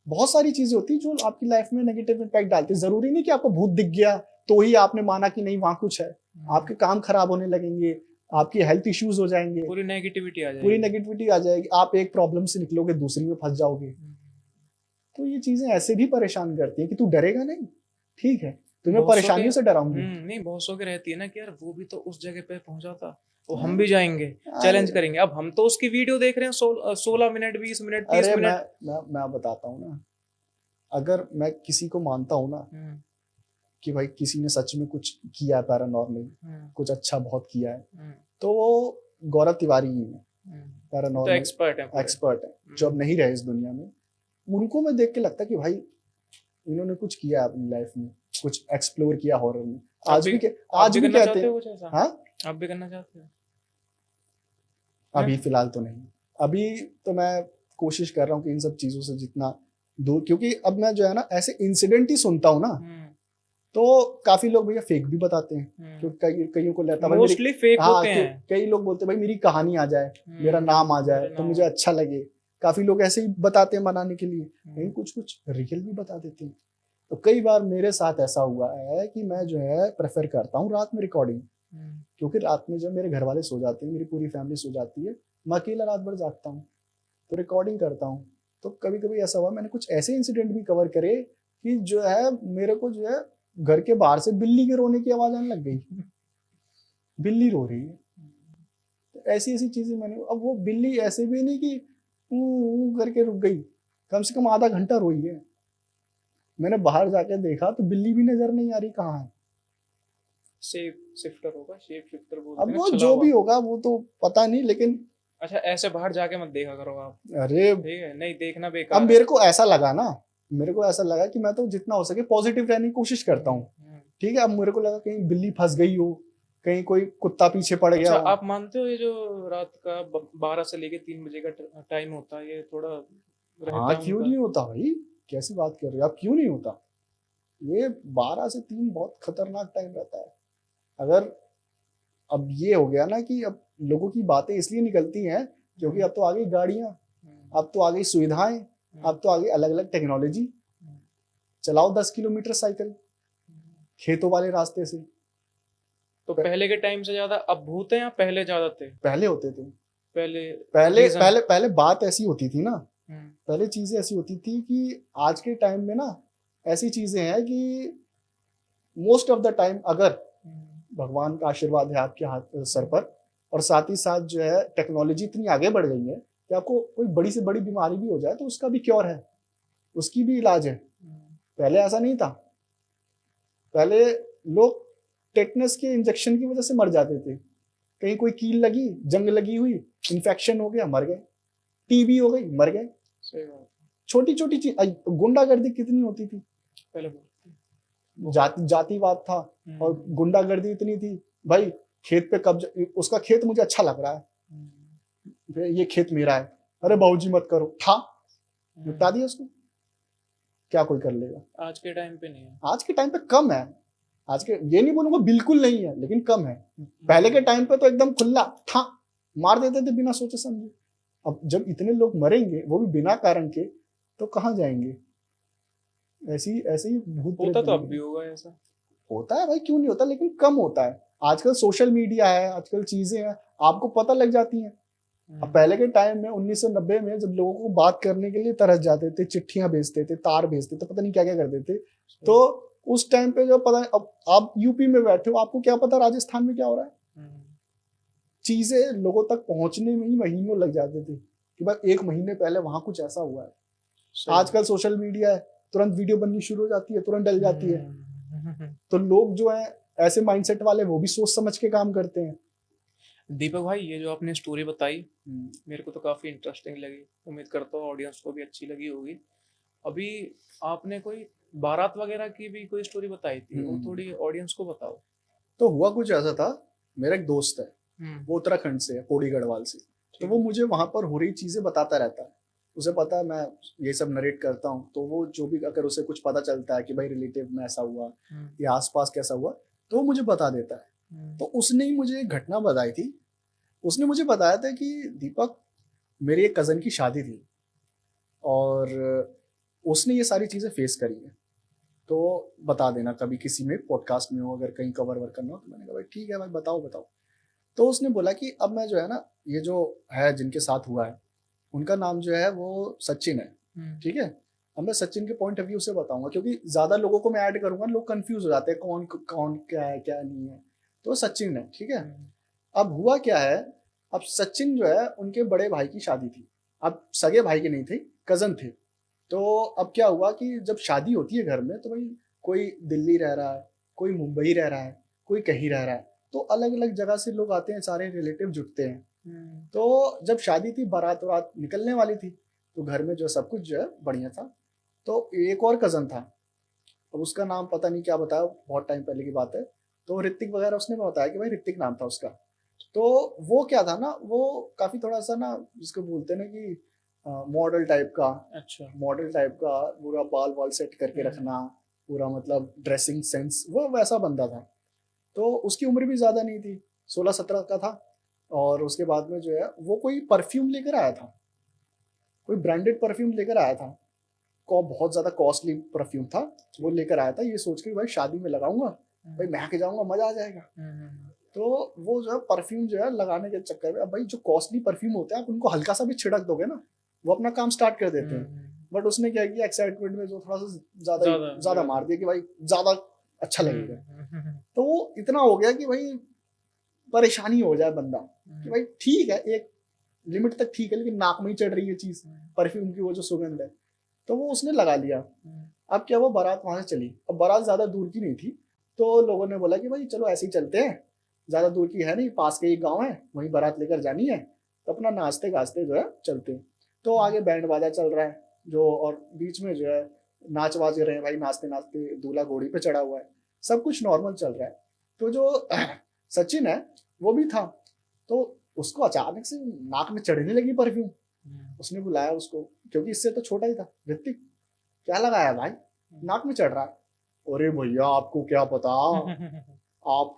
बहुत सारी चीजें होती है जो आपकी लाइफ में नेगेटिव इम्पैक्ट डालती है। जरूरी नहीं कि आपको भूत दिख गया तो ही आपने माना कि नहीं वहां कुछ है। आपके काम खराब होने लगेंगे, आपकी हेल्थ इश्यूज हो जाएंगे, पूरी नेगेटिविटी आ जाएगी, आप एक प्रॉब्लम से निकलोगे दूसरी में फंस जाओगे। तो ये चीजें ऐसे भी परेशान करती है कि तू डरेगा नहीं, ठीक है, तुम्हें परेशानियों से डराऊंगी नहीं। बहुत सौ के रहती है ना कि यार वो भी तो उस जगह पे पहुंचा था, तो हम भी जाएंगे, चैलेंज करेंगे। अब हम तो उसकी वीडियो देख रहे हैं 16 मिनट, 20 मिनट, 30 मिनट। मैं बताता हूँ ना, अगर मैं किसी को मानता हूँ ना कि भाई किसी ने सच में कुछ किया है पैरानॉर्मल, कुछ अच्छा बहुत किया है, तो वो गौरव तिवारी ही है। पैरानॉर्मल एक्सपर्ट है जो अब नहीं रहे इस दुनिया में। उनको मैं देख के लगता है कि भाई इन्होंने कुछ किया अपनी लाइफ में, कुछ एक्सप्लोर किया हॉरर में। आज भी कहते हैं। हाँ, आप भी करना चाहते हो? अभी फिलहाल तो नहीं। अभी तो मैं कोशिश कर रहा हूँ कि इन सब चीजों से जितना दूर, क्योंकि अब मैं जो है ना ऐसे इंसिडेंट ही सुनता हूँ ना, तो काफी लोग भैया फेक भी बताते हैं, क्योंकि कईयों को लगता है मोस्टली फेक होते हैं। कई लोग बोलते हैं भाई मेरी कहानी आ जाए, मेरा नाम आ जाए तो मुझे अच्छा लगे। काफी लोग ऐसे ही बताते हैं मनाने के लिए, लेकिन कुछ रियल भी बता देते हैं। तो कई बार मेरे साथ ऐसा हुआ है कि मैं जो है प्रेफर करता हूँ रात में रिकॉर्डिंग, क्योंकि रात में जब मेरे घर वाले सो जाते हैं, मेरी पूरी फैमिली सो जाती है, मैं अकेला रात भर जागता हूँ, तो रिकॉर्डिंग करता हूँ। तो कभी कभी ऐसा हुआ, मैंने कुछ ऐसे इंसिडेंट भी कवर करे कि जो है मेरे को जो है घर के बाहर से बिल्ली के रोने की आवाज आने लग गई, बिल्ली रो रही है। तो ऐसी चीजें मैंने, अब वो बिल्ली ऐसे भी नहीं कि करके रुक गई, कम से कम आधा घंटा रोई है। मैंने बाहर जाके देखा तो बिल्ली भी नजर नहीं आ रही कहाँ है। शेप शिफ्टर होगा, शेप शिफ्टर बोलते हैं। अब वो जो भी होगा वो तो पता नहीं, लेकिन अच्छा ऐसे बाहर जाके मत देखा करो आप। अरे ठीक है, नहीं देखना बेकार। अब मेरे को ऐसा लगा कि मैं तो जितना हो सके पॉजिटिव रहने की कोशिश करता हूँ ठीक है, अब मेरे को लगा कहीं बिल्ली फंस गई हो, कहीं कोई कुत्ता पीछे पड़ गया अच्छा, हो। आप मानते हो ये जो रात का 12 से लेके 3 बजे का टाइम होता है, ये थोड़ा रहता हाँ, है क्यों उनका? नहीं होता भाई, कैसी बात कर रहे हो आप, क्यों नहीं होता? ये 12 से 3 बहुत खतरनाक टाइम रहता है। अगर अब ये हो गया ना कि अब लोगों की बातें इसलिए निकलती हैं क्योंकि अब तो आ गई गाड़ियां, अब तो आ गई सुविधाएं, अब तो आ गई अलग अलग टेक्नोलॉजी। चलाओ 10 किलोमीटर साइकिल खेतों वाले रास्ते से। तो पहले के टाइम से ज्यादा अब भूत हैं या पहले ज्यादा थे? पहले होते थे। पहले पहले रीजन? पहले पहले बात ऐसी होती थी ना, पहले चीजें ऐसी होती थी कि आज के टाइम में ना ऐसी चीजें हैं कि मोस्ट ऑफ द टाइम अगर भगवान का आशीर्वाद है आपके हाथ सर पर, और साथ ही साथ जो है टेक्नोलॉजी इतनी आगे बढ़ गई है कि आपको कोई बड़ी से बड़ी बीमारी भी हो जाए तो उसका भी क्योर है, उसकी भी इलाज है। पहले ऐसा नहीं था। पहले लोग टेटनस के इंजेक्शन की वजह से मर जाते थे, कहीं कोई कील लगी, जंग लगी हुई, इन्फेक्शन हो गया, मर गए। टीबी हो गई, मर गए। सही बात। छोटी छोटी चीज, गुंडागर्दी कितनी होती थी पहले बहुत। जातिवाद था और गुंडागर्दी इतनी थी, भाई खेत पे कब्जा, उसका खेत मुझे अच्छा लग रहा है, ये खेत मेरा है, अरे बाबूजी मत करो, था निपटा दिया उसको, क्या कोई कर लेगा? आज के टाइम पे नहीं है। आज के टाइम पे कम है। आज के, ये नहीं बोलूंगा बिल्कुल नहीं है, लेकिन कम है। पहले के टाइम पे तो एकदम खुला था, मार देते थे बिना सोचे समझे। अब जब इतने लोग मरेंगे वो भी बिना कारण के, तो कहाँ जाएंगे? ऐसी ऐसे ही भूत प्रेत होता तो अब बनेंगे। भी होगा ऐसा। होता है भाई, क्यों नहीं होता, लेकिन कम होता है। आजकल सोशल मीडिया है, आजकल चीजें हैं, आपको पता लग जाती हैं। अब पहले के टाइम में 1990 में जब लोगों को बात करने के लिए तरस जाते थे, चिट्ठियां भेजते थे, तार भेजते थे, पता नहीं क्या क्या करते थे, तो उस टाइम पे जो पता, अब आप यूपी में बैठे हो, आपको क्या पता राजस्थान में क्या हो रहा है? चीजें लोगों तक पहुंचने में ही महीनों लग जाते थे कि भाई 1 महीने पहले वहां कुछ ऐसा हुआ है। आजकल सोशल मीडिया है, तुरंत वीडियो बननी शुरू हो जाती है, तुरंत डल जाती है। तो लोग जो है ऐसे माइंडसेट वाले, वो भी सोच समझ के काम करते हैं। दीपक भाई, ये जो आपने स्टोरी बताई मेरे को तो काफी इंटरेस्टिंग लगी, उम्मीद करता हूँ ऑडियंस को भी अच्छी लगी होगी। अभी आपने कोई बारात वगैरह की भी कोई स्टोरी बताई थी, वो थोड़ी ऑडियंस को बताओ। तो हुआ कुछ ऐसा था, मेरा एक दोस्त है, वो उत्तराखंड से है, पौड़ी गढ़वाल से। तो वो मुझे वहां पर हो रही चीजें बताता रहता है, उसे पता है मैं ये सब नरेट करता हूँ, तो वो जो भी अगर उसे कुछ पता चलता है कि भाई रिलेटिव में ऐसा हुआ या आसपास कैसा हुआ, तो वो मुझे बता देता है। तो उसने ही मुझे एक घटना बताई थी। उसने मुझे बताया था कि दीपक, मेरी एक कजन की शादी थी और उसने ये सारी चीजें फेस करी है, तो बता देना कभी किसी में पॉडकास्ट में हो, अगर कहीं कवर वर्क करना हो। तो मैंने कहा भाई ठीक है भाई, बताओ बताओ। तो उसने बोला कि अब मैं जो है ना, ये जो है जिनके साथ हुआ है, उनका नाम जो है वो सचिन है, ठीक है। अब मैं सचिन के पॉइंट ऑफ व्यू से बताऊंगा, क्योंकि ज्यादा लोगों को मैं ऐड करूंगा, लोग कंफ्यूज हो जाते हैं कौन कौन क्या है क्या नहीं है। तो सचिन है, ठीक है। अब हुआ क्या है, अब सचिन जो है उनके बड़े भाई की शादी थी। अब सगे भाई के नहीं थे, कजन थे। तो अब क्या हुआ कि जब शादी होती है घर में, तो भाई कोई दिल्ली रह रहा है, कोई मुंबई रह रहा है, कोई कहीं रह रहा है, तो अलग अलग जगह से लोग आते हैं, सारे रिलेटिव जुटते हैं। तो जब शादी थी, बारात वारात निकलने वाली थी, तो घर में जो सब कुछ जो है बढ़िया था। तो एक और कजन था, अब उसका नाम पता नहीं क्या बताया, बहुत टाइम पहले की बात है। तो ऋतिक वगैरह उसने बताया कि भाई ऋतिक नाम था उसका। तो वो क्या था ना, वो काफी थोड़ा सा ना, जिसको बोलते हैं ना कि मॉडल टाइप का। अच्छा, मॉडल टाइप का, पूरा बाल वाल सेट करके रखना, पूरा मतलब ड्रेसिंग सेंस, वो वैसा बंदा था। तो उसकी उम्र भी ज्यादा नहीं थी, 16-17 का था। और उसके बाद में जो है वो कोई परफ्यूम लेकर आया था, कोई ब्रांडेड परफ्यूम लेकर आया था, को बहुत ज्यादा कॉस्टली परफ्यूम था। वो लेकर आया था ये सोच के भाई शादी में लगाऊंगा, भाई महक जाऊंगा, मजा आ जाएगा। तो वो जो है परफ्यूम जो है लगाने के चक्कर में, अब भाई जो कॉस्टली परफ्यूम होते हैं, आप उनको हल्का सा भी छिड़क दोगे ना, वो अपना काम स्टार्ट कर देते हैं। बट उसने क्या किया, एक्साइटमेंट में जो थोड़ा सा ज्यादा मार दिया कि भाई ज्यादा अच्छा लगेगा। तो वो इतना हो गया कि भाई परेशानी हो जाए बंदा कि भाई ठीक है, एक लिमिट तक ठीक है, लेकिन नाक में ही चढ़ रही है चीज, परफ्यूम की वो जो सुगंध है। तो वो उसने लगा लिया। अब क्या, वो बारात वहां से चली। अब बारात ज्यादा दूर की नहीं थी, तो लोगों ने बोला कि भाई चलो ऐसे ही चलते हैं, ज्यादा दूर की है नहीं, पास के ही गांव है, वहीं बारात लेकर जानी है, तो अपना नाचते गाजते जो है चलते हैं। तो आगे बैंड बाजा चल रहा है जो, और बीच में जो है नाच वाज रहे हैं भाई, नाचते नाचते दूल्हा घोड़ी पे चढ़ा हुआ है। सब कुछ नॉर्मल चल रहा है। तो जो सचिन है वो भी था, तो उसको अचानक से नाक में चढ़ने लगी परफ्यूम। उसने बुलाया उसको, क्योंकि इससे तो छोटा ही था, ऋतिक क्या लगाया भाई, नाक में चढ़ रहा है। अरे भैया आपको क्या पता, आप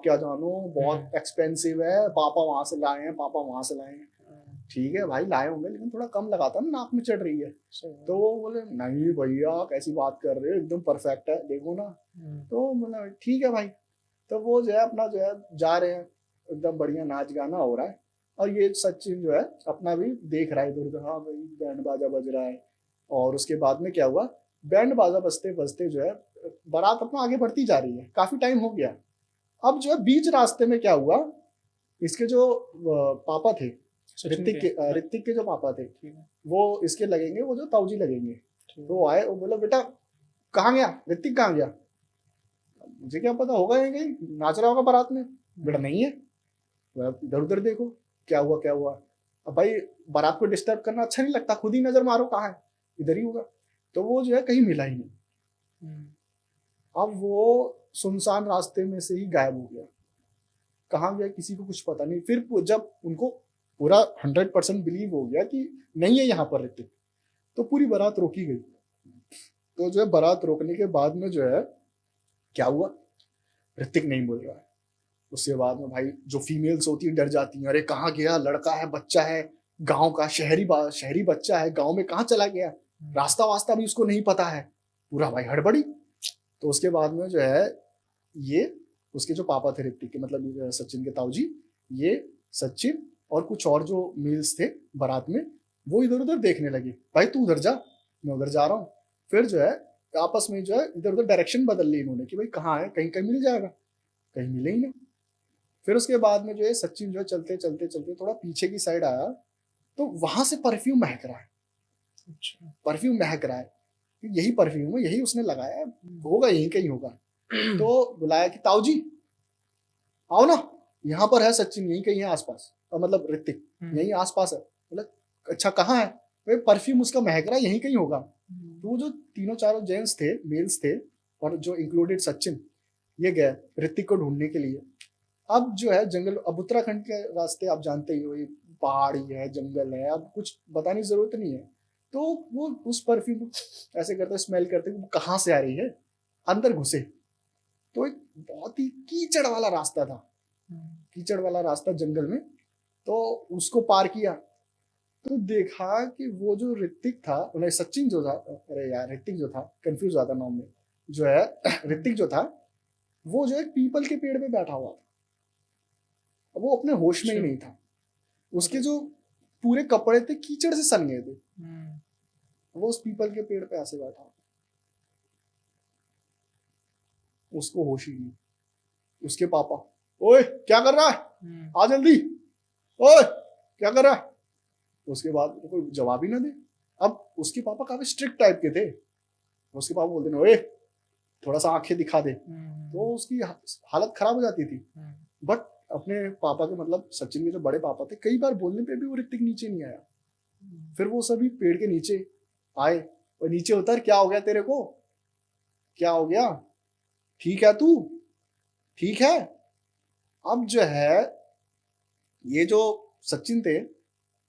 क्या जानो, बहुत एक्सपेंसिव है, पापा वहां से लाए हैं, पापा वहां से लाए हैं। ठीक है भाई लाए होंगे, लेकिन थोड़ा कम लगाता ना, नाक में चढ़ रही है। तो वो बोले नहीं भैया कैसी बात कर रहे हो, एकदम परफेक्ट है देखो ना। तो बोला ठीक है भाई। तो वो जो है अपना जो है जा रहे हैं, एकदम बढ़िया नाच गाना हो रहा है, और ये सचिन जो है अपना भी देख रहा है इधर उधर, हाँ भाई बैंड बाजा बज रहा है। और उसके बाद में क्या हुआ, बैंड बाजा बजते बजते जो है बारात अपना आगे बढ़ती जा रही है, काफी टाइम हो गया। अब जो है बीच रास्ते में क्या हुआ, इसके जो पापा थे, ऋतिक के जो पापा थे, वो इसके लगेंगे, वो जो ताऊजी लगेंगे, तो वो आए, वो बोला बेटा कहाँ गया ऋतिक, कहाँ गया, मुझे क्या पता, होगा ये कहीं नाच रहा होगा बारात में। बेटा नहीं है, इधर उधर देखो क्या हुआ क्या हुआ। अब भाई बारात को डिस्टर्ब करना अच्छा नहीं लगता, खुद ही नजर मारो कहाँ है, इधर ही होगा। तो वो जो है कहीं मिला ही नहीं। अब वो सुनसान रास्ते में से ही गायब हो गया, कहाँ गया किसी को कुछ पता नहीं। फिर जब उनको पूरा 100% बिलीव हो गया कि नहीं है यहाँ पर ऋतिक, तो पूरी बारात रोकी गई। तो जो है बारात रोकने के बाद में जो है क्या हुआ, ऋतिक नहीं बोल रहा है। उसके बाद में भाई जो फीमेल्स होती है डर जाती हैं, अरे कहाँ गया, लड़का है, बच्चा है, गांव का शहरी बच्चा है, गांव में कहाँ चला गया, रास्ता वास्ता भी उसको नहीं पता है, पूरा भाई हड़बड़ी। तो उसके बाद में जो है ये उसके जो पापा थे ऋतिक के, मतलब सचिन के ताऊजी, ये सचिन और कुछ और जो मेल्स थे बारात में, वो इधर उधर देखने लगे, भाई तू उधर जा मैं उधर जा रहा हूँ। फिर जो है आपस में जो है इधर उधर डायरेक्शन बदल ली इन्होंने कि भाई कहाँ है, कहीं कहीं मिल जाएगा, कहीं मिले ही नहीं। फिर उसके बाद में जो है सचिन जो है चलते चलते चलते थोड़ा पीछे की साइड आया, तो वहां से परफ्यूम महक रहा है। अच्छा, परफ्यूम महक रहा है, यही परफ्यूम है, यही उसने लगाया है, होगा यही कहीं होगा। तो बुलाया कि ताऊ जी आओ ना, यहाँ पर है सचिन, यही कहीं है आसपास, और मतलब ऋतिक यही आसपास है। बोला अच्छा कहाँ है, भाई परफ्यूम उसका महक रहा है, यही कहीं होगा। तो वो जो तीनों चारों जेंट्स थे, मेल्स थे, और जो इंक्लूडेड सचिन, ये गए ऋतिक को ढूंढने के लिए। अब जो है जंगल, अब उत्तराखंड के रास्ते आप जानते ही हो, ये पहाड़ी है, जंगल है, अब कुछ बताने की जरूरत नहीं है। तो वो उस परफ्यूम को ऐसे करते स्मेल करते वो कहाँ से आ रही है, अंदर घुसे। तो एक बहुत ही कीचड़ वाला रास्ता था, कीचड़ वाला रास्ता जंगल में। तो उसको पार किया, तो देखा कि वो जो ऋतिक था, उन्हें सचिन जो था, अरे यार ऋतिक जो था, कंफ्यूज हुआ था नाम में, जो है ऋतिक जो था, वो जो है पीपल के पेड़ पे बैठा हुआ था। वो अपने होश में ही नहीं था, उसके जो पूरे कपड़े थे कीचड़ से सन गए थे। वो उस पीपल के पेड़ पे ऐसे बैठा, उसको होश ही नहीं। उसके पापा, ओए क्या कर रहा है, आ जल्दी, ओए क्या कर रहा है। उसके बाद कोई जवाब ही ना दे। अब उसके पापा काफी स्ट्रिक्ट टाइप के थे, उसके पापा बोलते ना ओए थोड़ा सा आंखें दिखा दे, तो उसकी हालत खराब हो जाती थी। बट अपने पापा के, मतलब सचिन के जो बड़े पापा थे, कई बार बोलने पे भी वो ऋतिक नीचे नहीं आया। फिर वो सभी पेड़ के नीचे आए, और नीचे उतर, क्या हो गया तेरे को, क्या हो गया, ठीक है तू, ठीक है। अब जो है ये जो सचिन थे,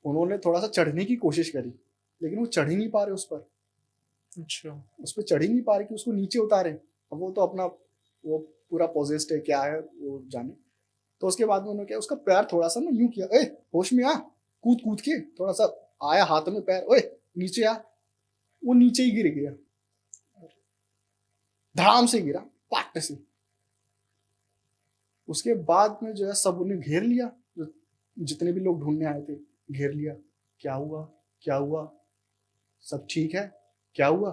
उन्होंने थोड़ा सा चढ़ने की कोशिश करी, लेकिन वो चढ़ ही नहीं पा रहे उस पर। अच्छा, उस पर चढ़ ही नहीं पा रहे कि उसको नीचे उतारे। अब वो तो अपना वो पूरा पोजेस्ड है, क्या है वो जाने। तो उसके बाद में उन्होंने क्या, उसका पैर थोड़ा सा ना यूं किया, ए होश में आ, कूद कूद के थोड़ा सा आया हाथ में पैर, ओए नीचे आ। वो नीचे ही गिर गया, धड़ाम से गिरा, पाट से। उसके बाद में जो है सब उन्हें घेर लिया, जितने भी लोग ढूंढने आए थे, घेर लिया, क्या हुआ क्या हुआ, सब ठीक है, क्या हुआ।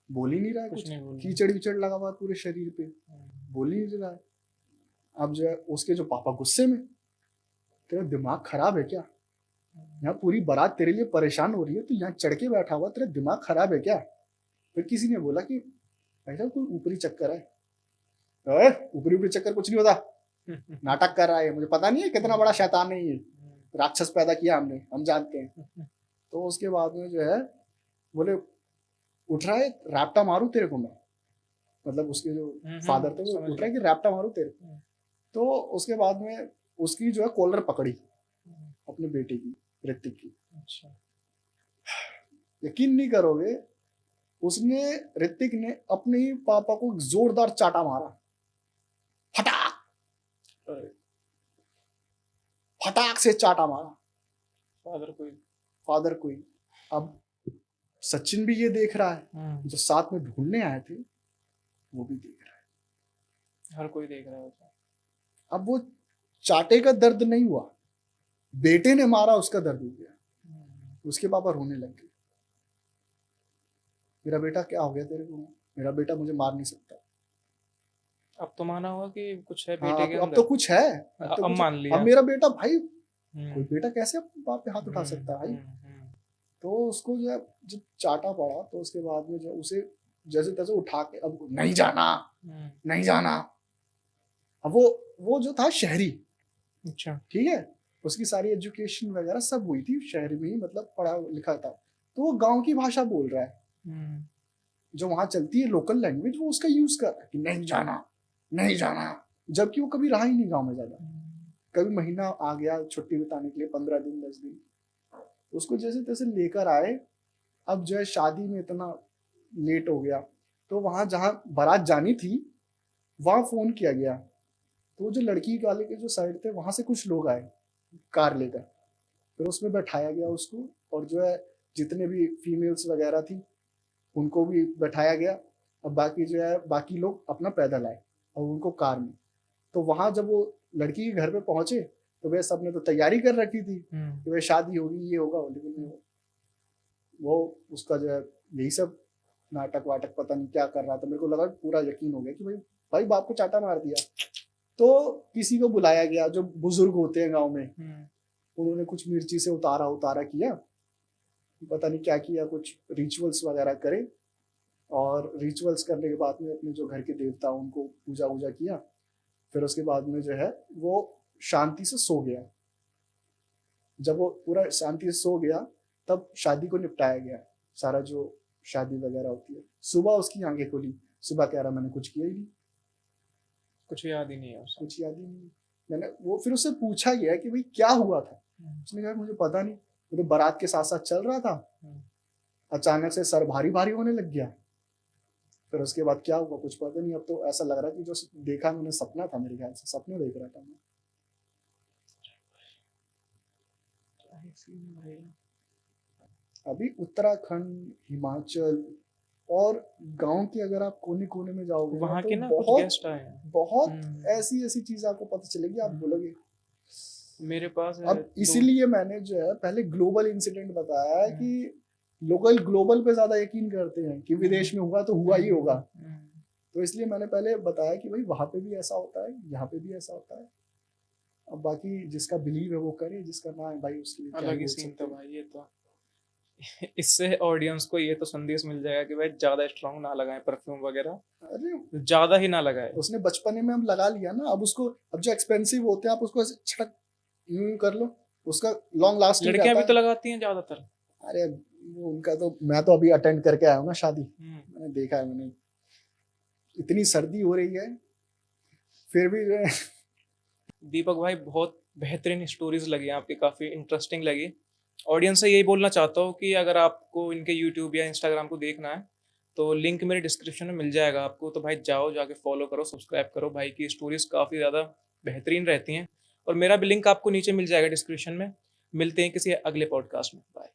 बोल ही नहीं रहा है कुछ, कीचड़ विचड़ लगा हुआ पूरे शरीर पे, बोल ही नहीं रहा है। अब जो है उसके जो पापा गुस्से में, तेरा दिमाग खराब है क्या, यहाँ पूरी बारात तेरे लिए परेशान हो रही है, तू यहाँ चढ़ के बैठा हुआ, तेरा दिमाग खराब है क्या। फिर किसी ने बोला कि ऐसा कोई ऊपरी चक्कर है, ऊपरी ऊपरी चक्कर कुछ नहीं होता, नाटक कर रहा है, मुझे पता नहीं है कितना बड़ा शैतान है ये, राक्षस पैदा किया हमने, हम जानते हैं। तो उसके बाद में जो है बोले उठ रहा है रैप्टा मारूं तेरे को मैं, मतलब उसके जो फादर थे वो समझ उठ रहा है गया। कि रैप्टा मारूं तेरे को। हम्म, तो उसके बाद में उसकी जो है कॉलर पकड़ी हम्म, अपने बेटे की, ऋतिक की। अच्छा। यकीन नहीं करोगे, उसने, ऋतिक ने अपने ही पापा को जोरदार चाटा मारा, फटाक अरे फटाक से चाटा मारा फादर कोई। फादर को ही। अब सचिन भी ये देख रहा है, जो साथ में ढूंढने आए थे वो भी देख रहा है। हर कोई देख रहा है उसे। अब वो चाटे का दर्द नहीं हुआ, बेटे ने मारा उसका दर्द हो गया। उसके पापा रोने लग गए, मेरा बेटा क्या हो गया तेरे को, मेरा बेटा मुझे मार नहीं सकता। अब तो माना होगा कि कुछ है हाँ बेटे के अब अंदर। तो कुछ है, अब तो अब कुछ, मान अब लिया। मेरा बेटा भाई, कोई हम्म, बेटा कैसे अपने बाप पे हाथ उठा सकता है भाई। तो उसको जो है जब चाटा पड़ा तो उसके बाद में जो उसे जैसे तैसे उठा के, अब नहीं जाना, नहीं जाना। अब वो जो था शहरी, अच्छा। ठीक है, उसकी सारी एजुकेशन वगैरह सब हुई थी शहर में ही, मतलब पढ़ा लिखा था, तो वो गांव की भाषा बोल रहा है, जो वहां चलती है लोकल लैंग्वेज, वो उसका यूज कर रहा है कि नहीं जाना, नहीं जाना। जबकि वो कभी रहा ही नहीं गांव में ज्यादा, कभी महीना आ गया छुट्टी बिताने के लिए, 15 दिन 10 दिन, उसको जैसे तैसे लेकर आए। अब जो है शादी में इतना लेट हो गया, तो वहां जहां बारात जानी थी वहां फोन किया गया, तो जो लड़की वाले के जो साइड थे वहां से कुछ लोग आए कार लेकर, फिर उसमें बैठाया गया उसको, और जो है जितने भी फीमेल्स वगैरह थी उनको भी बैठाया गया। अब बाकी जो है बाकी लोग अपना पैदल आए और उनको कार में। तो वहां जब वो लड़की के घर पे पहुंचे तो वे सबने तो तैयारी कर रखी थी कि वे शादी होगी ये होगा, लेकिन वो उसका जो है यही सब नाटक वाटक पता नहीं क्या कर रहा था। मेरे को लगा पूरा यकीन हो गया कि भाई भाई बाप को चाटा मार दिया। तो किसी को बुलाया गया जो बुजुर्ग होते हैं गांव में, उन्होंने कुछ मिर्ची से उतारा उतारा किया, पता नहीं क्या किया, कुछ रिचुअल्स वगैरह करे, और रिचुअल्स करने के बाद में अपने जो घर के देवता उनको पूजा वूजा किया। फिर उसके बाद में जो है वो शांति से सो गया। जब वो पूरा शांति से सो गया तब शादी को निपटाया गया, सारा जो शादी वगैरह होती है। सुबह उसकी आंखें खुली, सुबह कह रहा मैंने कुछ किया ही नहीं, कुछ याद ही नहीं है उसे। कुछ याद ही नहीं। मैंने वो फिर उससे पूछा गया कि भाई क्या हुआ था, उसने कहा मुझे पता नहीं, मैं तो बारात के साथ साथ चल रहा था, अचानक से सर भारी भारी होने लग गया। फिर उसके बाद क्या हुआ कुछ पता नहीं। अब तो ऐसा लग रहा है कि जो देखा मैंने सपना था, मेरे ख्याल से सपने देख रहा था मैं। अभी उत्तराखंड, हिमाचल और गांव के अगर आप कोने कोने में जाओगे ना वहाँ तो के ना कुछ बहुत गेस्ट आए हैं। बहुत ऐसी ऐसी चीजें आपको पता चलेगी, आप बोलोगे। मेरे पास है अब इसीलिए मैंने जो है पहले ग्लोबल इंसिडेंट बताया है कि लोकल ग्लोबल पे ज्यादा यकीन करते हैं कि विदेश में हुआ तो हुआ ही होगा। तो इसलिए मैंने पहले बताया कि भाई वहां पे भी ऐसा होता है, यहाँ पे भी ऐसा होता है। अब बाकी जिसका बिलीव है वो करे, जिसका ना है भाई उसके लिए क्या अलग ही बोल सीन सकते था हैं। भाई ये तो। इससे ऑडियंस को ये तो संदेश मिल जाएगा कि भाई ज्यादा स्ट्रांग ना लगाएं परफ्यूम वगैरह, अरे ज्यादा ही ना लगाएं। उसने बचपने में हम लगा लिया ना, अब उसको, अब जो एक्सपेंसिव होते हैं आप उसको ऐसे छटक यूं कर लो, उसका लॉन्ग लास्टिंग लड़कियां रहता भी तो है। लगाती हैं ज्यादातर। अरे वो उनका तो, मैं तो अभी अटेंड करके आया हूँ ना शादी, मैंने देखा है, मैंने इतनी सर्दी हो रही है फिर भी जो है। दीपक भाई बहुत बेहतरीन स्टोरीज लगी आपकी, काफी इंटरेस्टिंग लगी। ऑडियंस से यही बोलना चाहता हूँ कि अगर आपको इनके यूट्यूब या इंस्टाग्राम को देखना है तो लिंक मेरे डिस्क्रिप्शन में मिल जाएगा आपको, तो भाई जाओ जाके फॉलो करो, सब्सक्राइब करो। भाई की स्टोरीज काफ़ी ज़्यादा बेहतरीन रहती हैं, और मेरा भी लिंक आपको नीचे मिल जाएगा डिस्क्रिप्शन में। मिलते हैं किसी अगले पॉडकास्ट में। बाय।